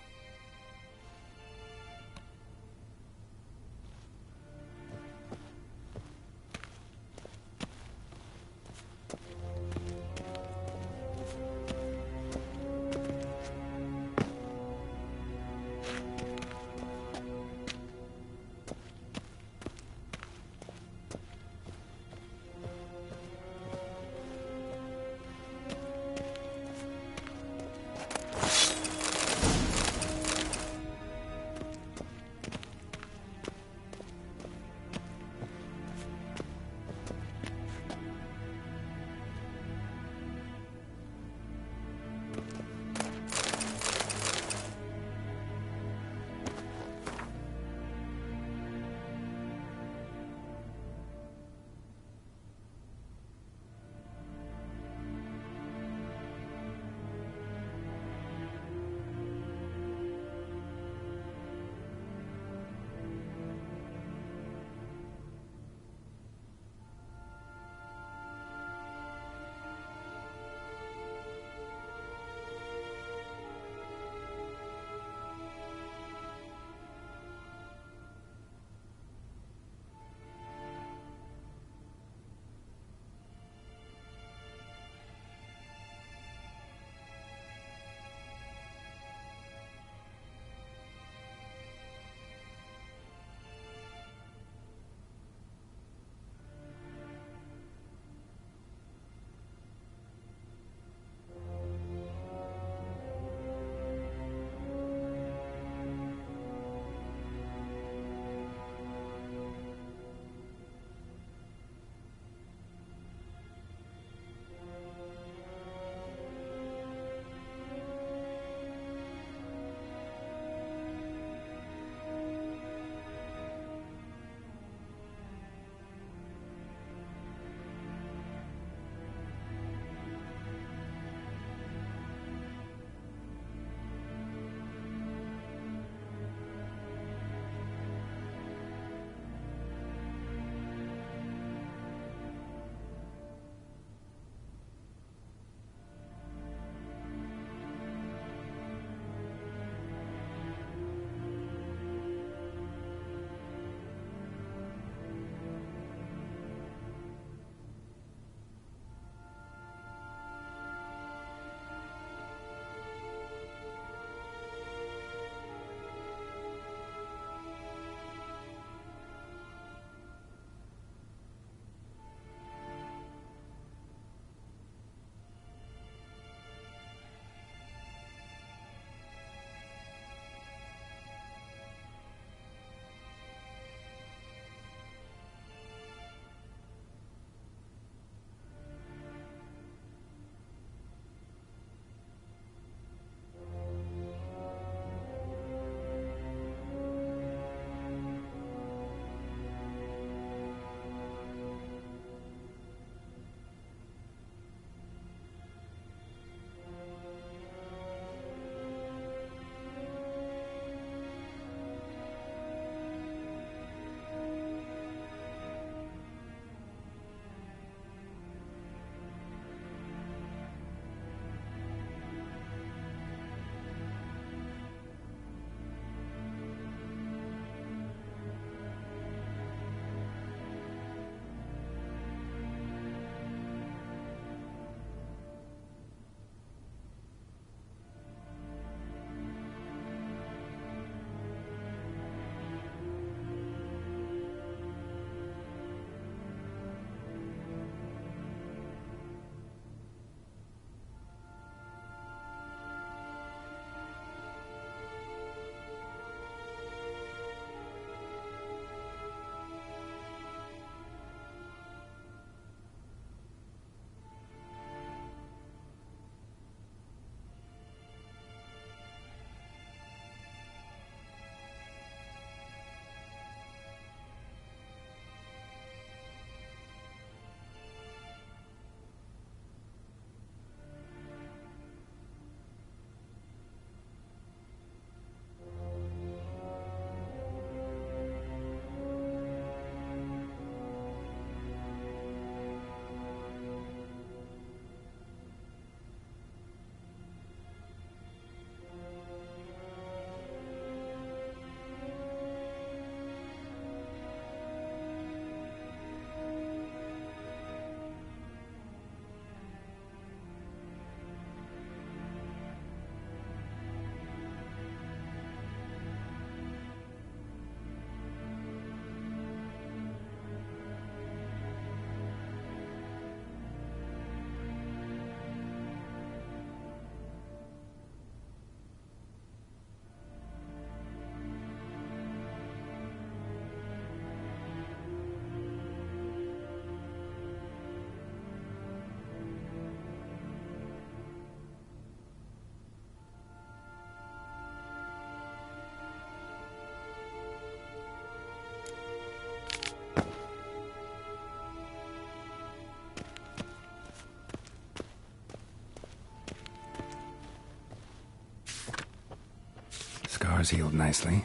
[SPEAKER 3] Scars healed nicely.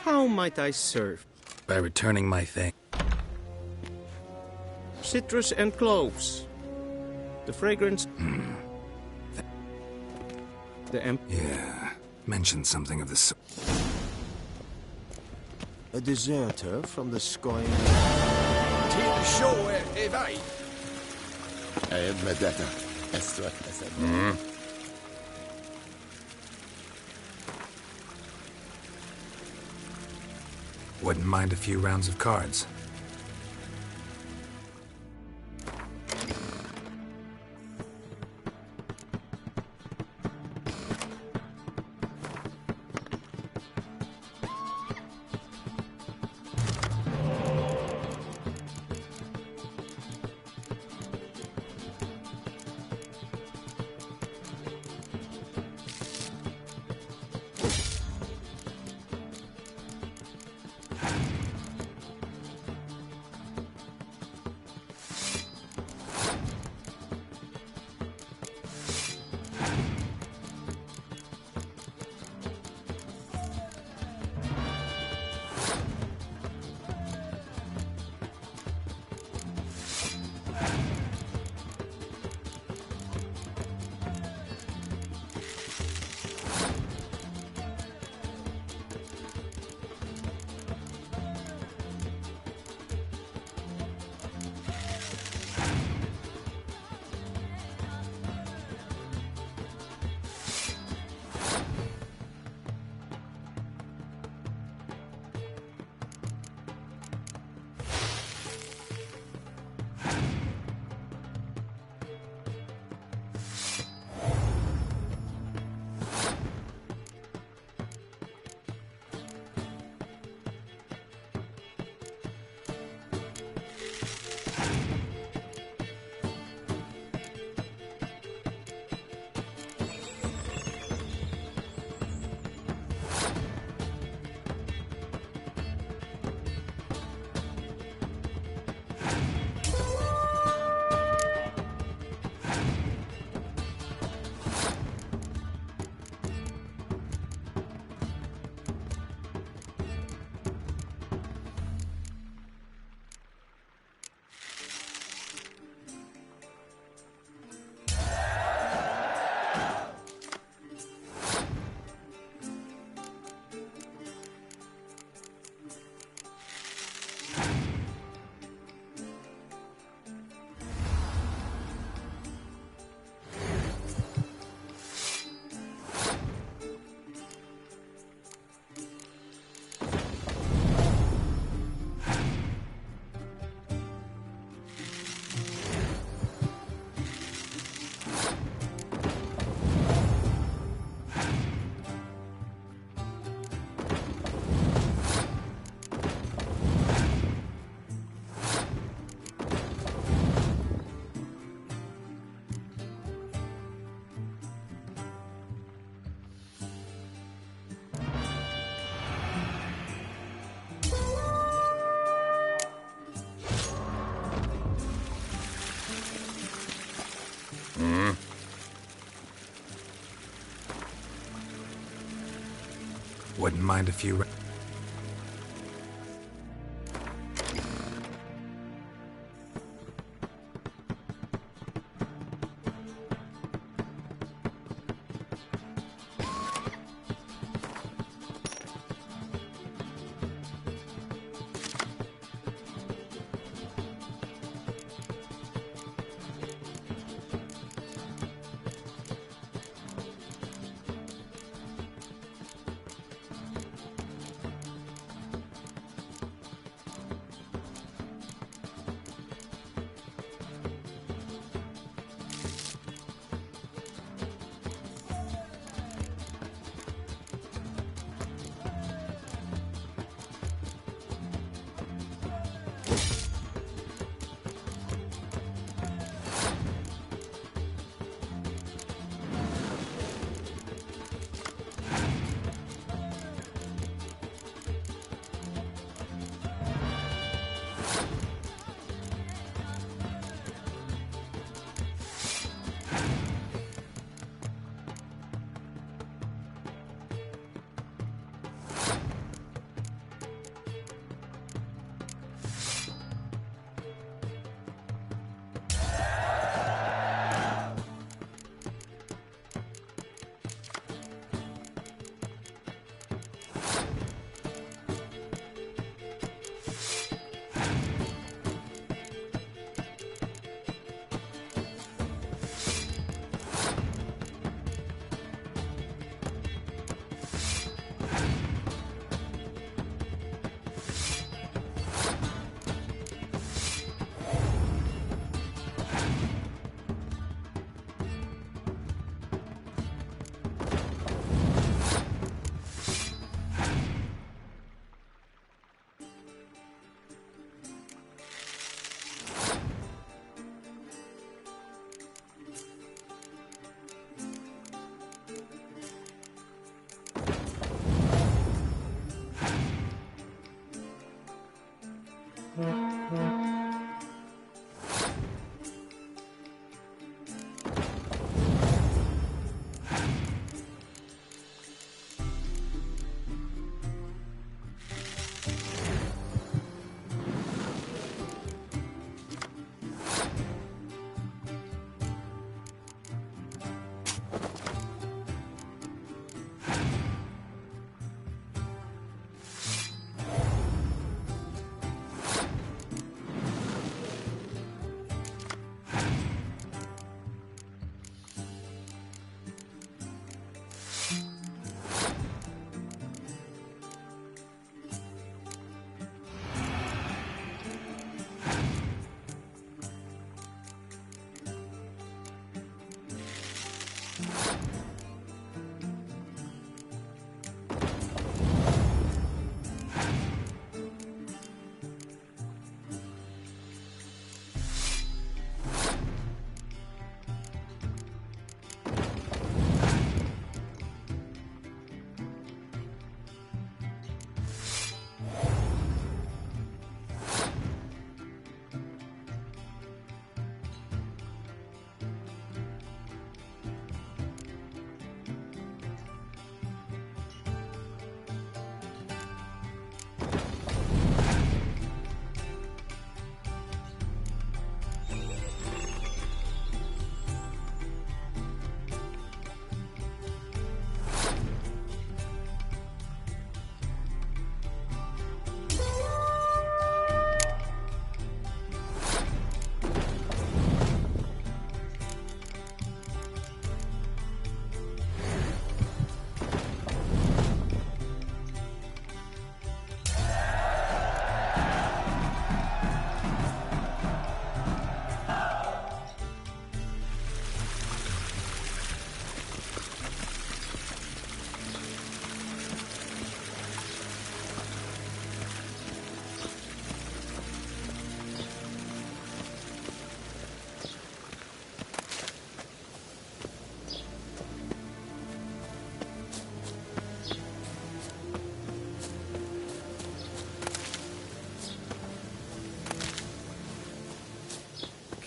[SPEAKER 12] How might I serve?
[SPEAKER 3] By returning my thing.
[SPEAKER 12] Citrus and cloves. The fragrance...
[SPEAKER 3] Yeah, mentioned something of the sort.
[SPEAKER 7] A deserter from the sky.
[SPEAKER 2] Take the show, Evai.
[SPEAKER 3] Wouldn't mind a few rounds of cards. Wouldn't mind a few...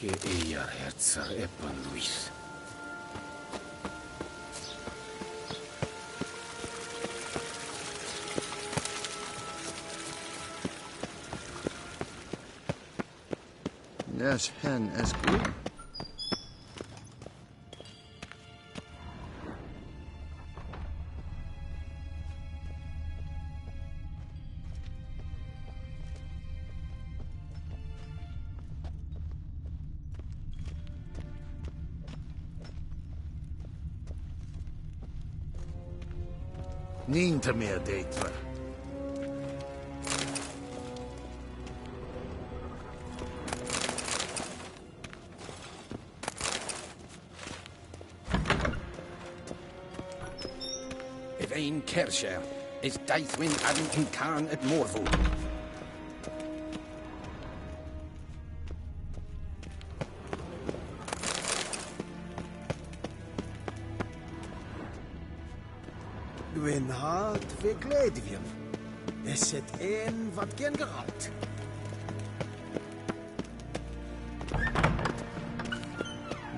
[SPEAKER 18] Ke ear herzer epan Luis.
[SPEAKER 2] Yes, hen es gut. Niente meer deitra.
[SPEAKER 18] If ein Kersher is Daithwin Adden Khan at Morvu.
[SPEAKER 7] Dwi'n hart fe gledfion. Es het een wat gen geralt.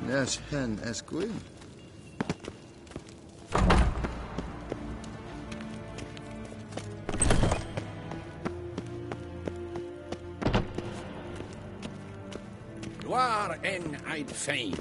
[SPEAKER 2] Yes, hen es gut.
[SPEAKER 18] Waar en I'd fain.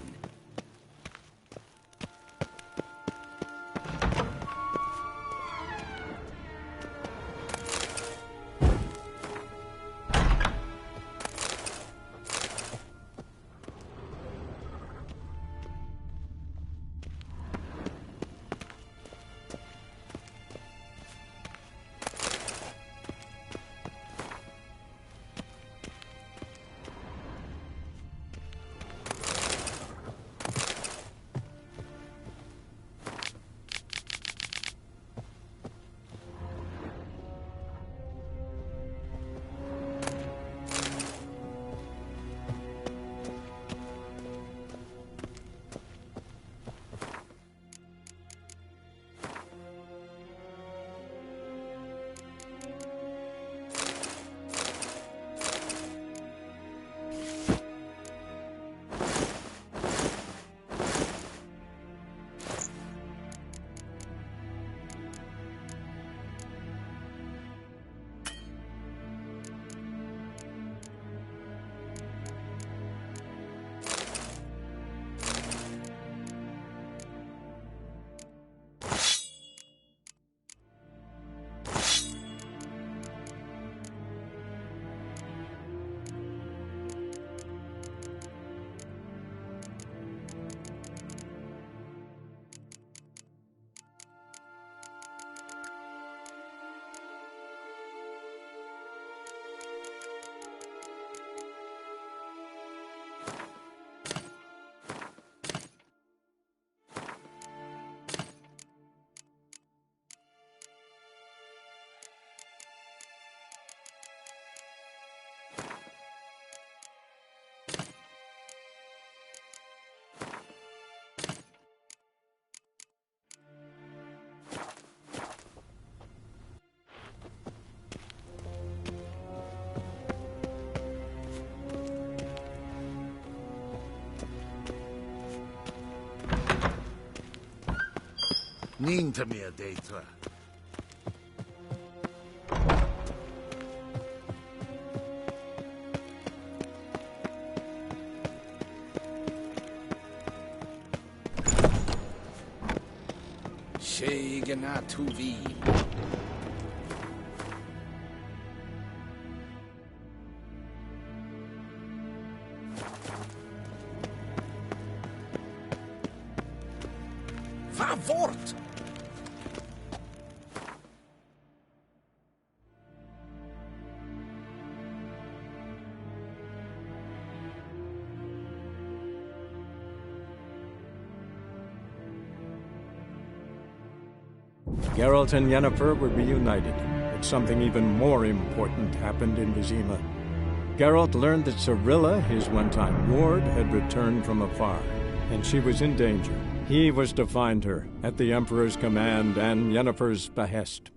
[SPEAKER 2] Niente meer deitra.
[SPEAKER 18] Shegenatuvi. Vort!
[SPEAKER 11] Geralt and Yennefer were reunited, but something even more important happened in Vizima. Geralt learned that Cirilla, his one-time ward, had returned from afar, and she was in danger. He was to find her, at the Emperor's command and Yennefer's behest.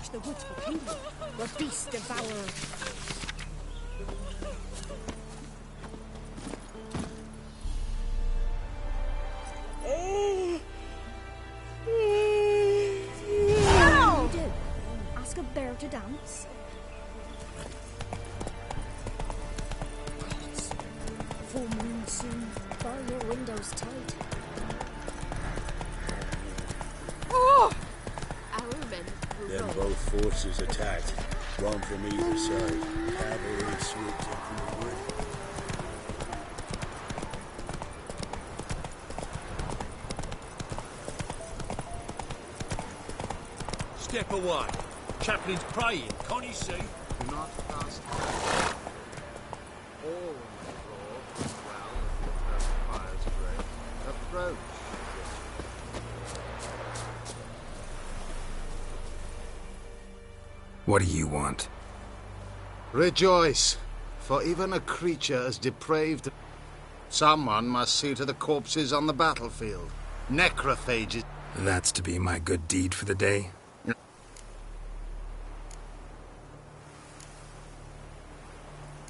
[SPEAKER 17] search the woods for kindling. We're beast devourers. What do you do? Ask a bear to dance? Full moon soon. Bar your windows tight.
[SPEAKER 5] Oh! Our men will
[SPEAKER 7] Then
[SPEAKER 5] roll.
[SPEAKER 7] both forces attacked. One from either side. Cavalry swooped in from the wood.
[SPEAKER 15] Step away. Chaplain's praying, can't you see?
[SPEAKER 7] Do not pass. All on the floor. Well, if your first fire's great. Approach.
[SPEAKER 3] What do you want?
[SPEAKER 20] Rejoice, for even a creature as depraved... Someone must see to the corpses on the battlefield. Necrophages.
[SPEAKER 3] That's to be my good deed for the day?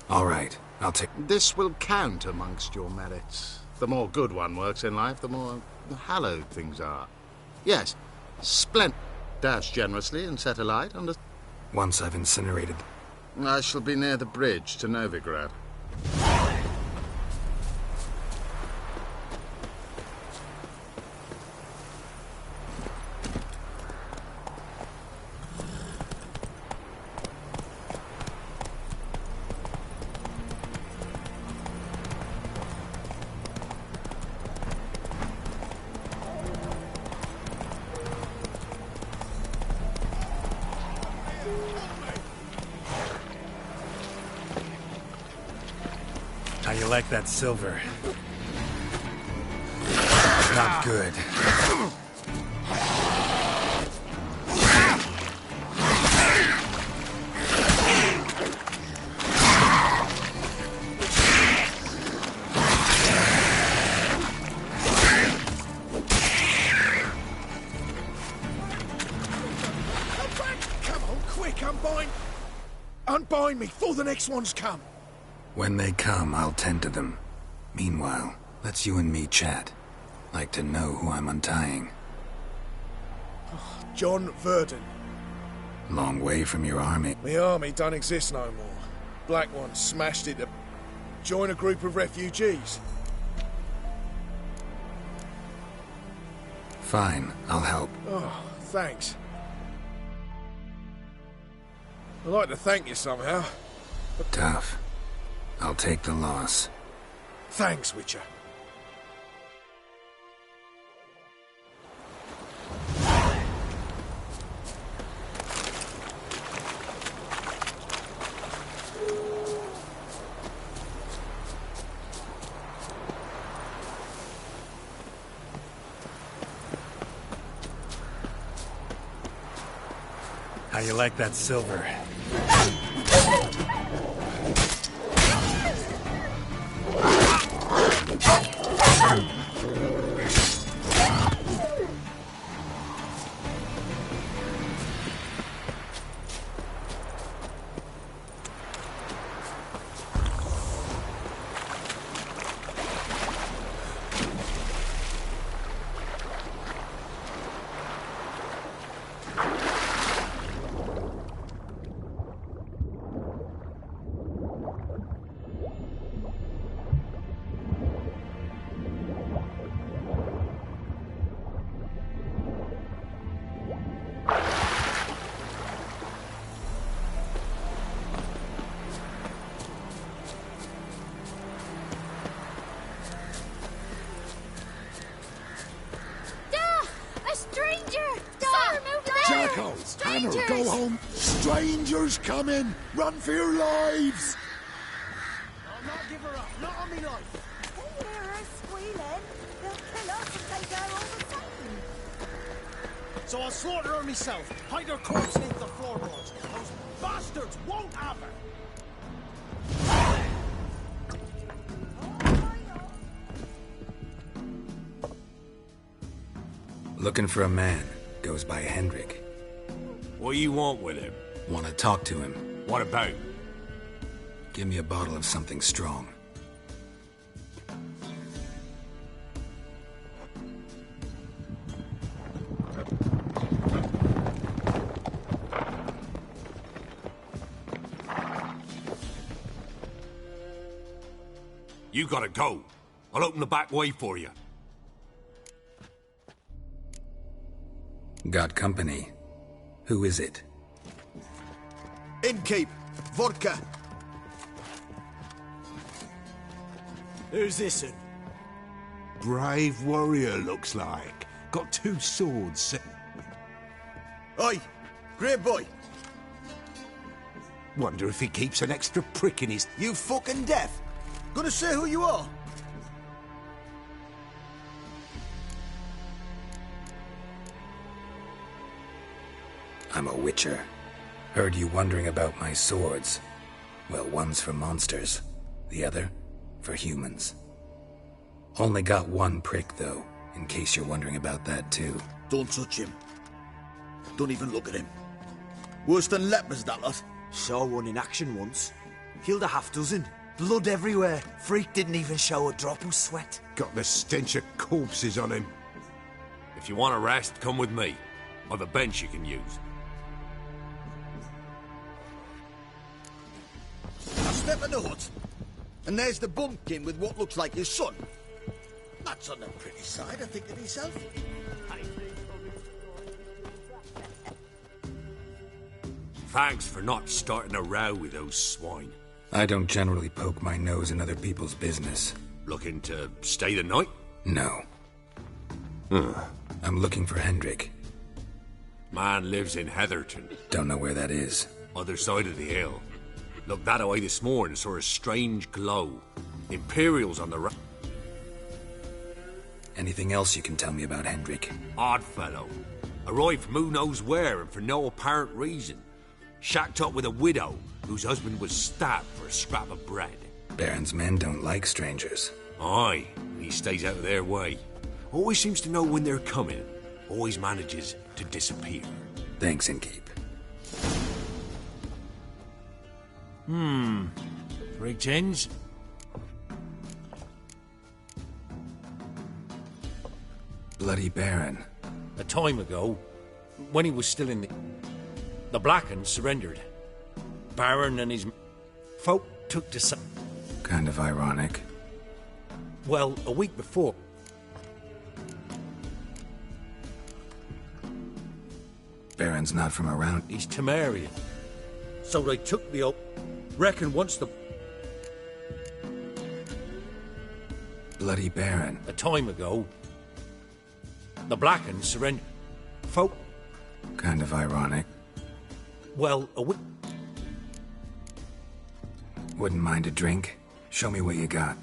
[SPEAKER 3] All right, I'll take...
[SPEAKER 20] This will count amongst your merits. The more good one works in life, the more hallowed things are. Yes, splendid. Dash generously and set alight under...
[SPEAKER 3] Once I've incinerated...
[SPEAKER 20] I shall be near the bridge to Novigrad.
[SPEAKER 3] How you like that silver? Not good.
[SPEAKER 8] Come on, quick, unbind me before the next ones come.
[SPEAKER 3] When they come, I'll tend to them. Meanwhile, let's you and me chat. Like to know who I'm untying.
[SPEAKER 8] John Verdon.
[SPEAKER 3] Long way from your army.
[SPEAKER 8] The army don't exist no more. Black One smashed it to join a group of refugees.
[SPEAKER 3] Fine, I'll help.
[SPEAKER 8] Oh, thanks. I'd like to thank you somehow.
[SPEAKER 3] Tough. I'll take the loss.
[SPEAKER 8] Thanks, Witcher.
[SPEAKER 3] How you like that silver?
[SPEAKER 8] Hannah, go home. Strangers coming. Run for your lives.
[SPEAKER 7] I'll not give her up. Not on me life.
[SPEAKER 17] They hear her squealing. They'll kill us if they go all the same.
[SPEAKER 7] So I'll slaughter her myself. Hide her corpse beneath the floorboards. Those bastards won't have her.
[SPEAKER 3] Looking for a man. Goes by Hendrik.
[SPEAKER 4] What do you want with him?
[SPEAKER 3] Want to talk to him.
[SPEAKER 4] What about?
[SPEAKER 3] Give me a bottle of something strong.
[SPEAKER 4] You gotta go. I'll open the back way for you.
[SPEAKER 3] Got company. Who is it?
[SPEAKER 7] Innkeep. Vodka. Who's this?
[SPEAKER 21] Brave warrior, looks like. Got 2 swords.
[SPEAKER 7] Oi, great boy.
[SPEAKER 21] Wonder if he keeps an extra prick in his...
[SPEAKER 7] You fucking deaf. Gonna say who you are?
[SPEAKER 3] I'm a witcher. Heard you wondering about my swords. Well, one's for monsters, the other for humans. Only got 1 prick, though, in case you're wondering about that, too.
[SPEAKER 7] Don't touch him. Don't even look at him. Worse than lepers, that lot.
[SPEAKER 22] Saw one in action once. Killed a half-dozen. Blood everywhere. Freak didn't even show a drop of sweat.
[SPEAKER 21] Got the stench of corpses on him.
[SPEAKER 4] If you want a rest, come with me. I've a bench you can use.
[SPEAKER 7] Now step in the hut. And there's the bumpkin with what looks like his son. That's on the pretty side, I think, of himself.
[SPEAKER 4] Thanks for not starting a row with those swine.
[SPEAKER 3] I don't generally poke my nose in other people's business.
[SPEAKER 4] Looking to stay the night?
[SPEAKER 3] No. I'm looking for Hendrik.
[SPEAKER 4] Man lives in Heatherton.
[SPEAKER 3] Don't know where that is.
[SPEAKER 4] Other side of the hill. Looked that away this morning, saw a strange glow. Imperials on the right.
[SPEAKER 3] Anything else you can tell me about Hendrik?
[SPEAKER 4] Odd fellow. Arrived from who knows where and for no apparent reason. Shacked up with a widow whose husband was stabbed for a scrap of bread.
[SPEAKER 3] Baron's men don't like strangers.
[SPEAKER 4] Aye, he stays out of their way. Always seems to know when they're coming. Always manages to disappear.
[SPEAKER 3] Thanks, Innkeep.
[SPEAKER 4] Pretends.
[SPEAKER 3] Bloody Baron.
[SPEAKER 4] A time ago, when he was still in the Blackens surrendered. Baron and his folk took to some...
[SPEAKER 3] Kind of ironic.
[SPEAKER 4] Well, a week before...
[SPEAKER 3] Baron's not from around.
[SPEAKER 4] He's Temerian. So they took the oath. Reckon once the...
[SPEAKER 3] Bloody Baron.
[SPEAKER 4] A time ago, the Blackens surrendered. Folk...
[SPEAKER 3] Kind of ironic.
[SPEAKER 4] Well, a week...
[SPEAKER 3] Wouldn't mind a drink? Show me what you got.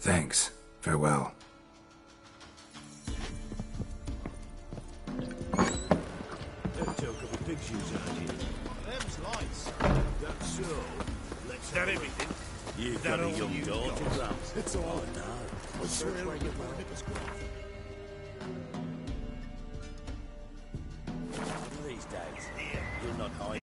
[SPEAKER 3] Thanks. Farewell.
[SPEAKER 8] Them's lights. That's so. Let's have everything. You've got a young daughter. It's all now. Search where you will. These days, you'll not hide.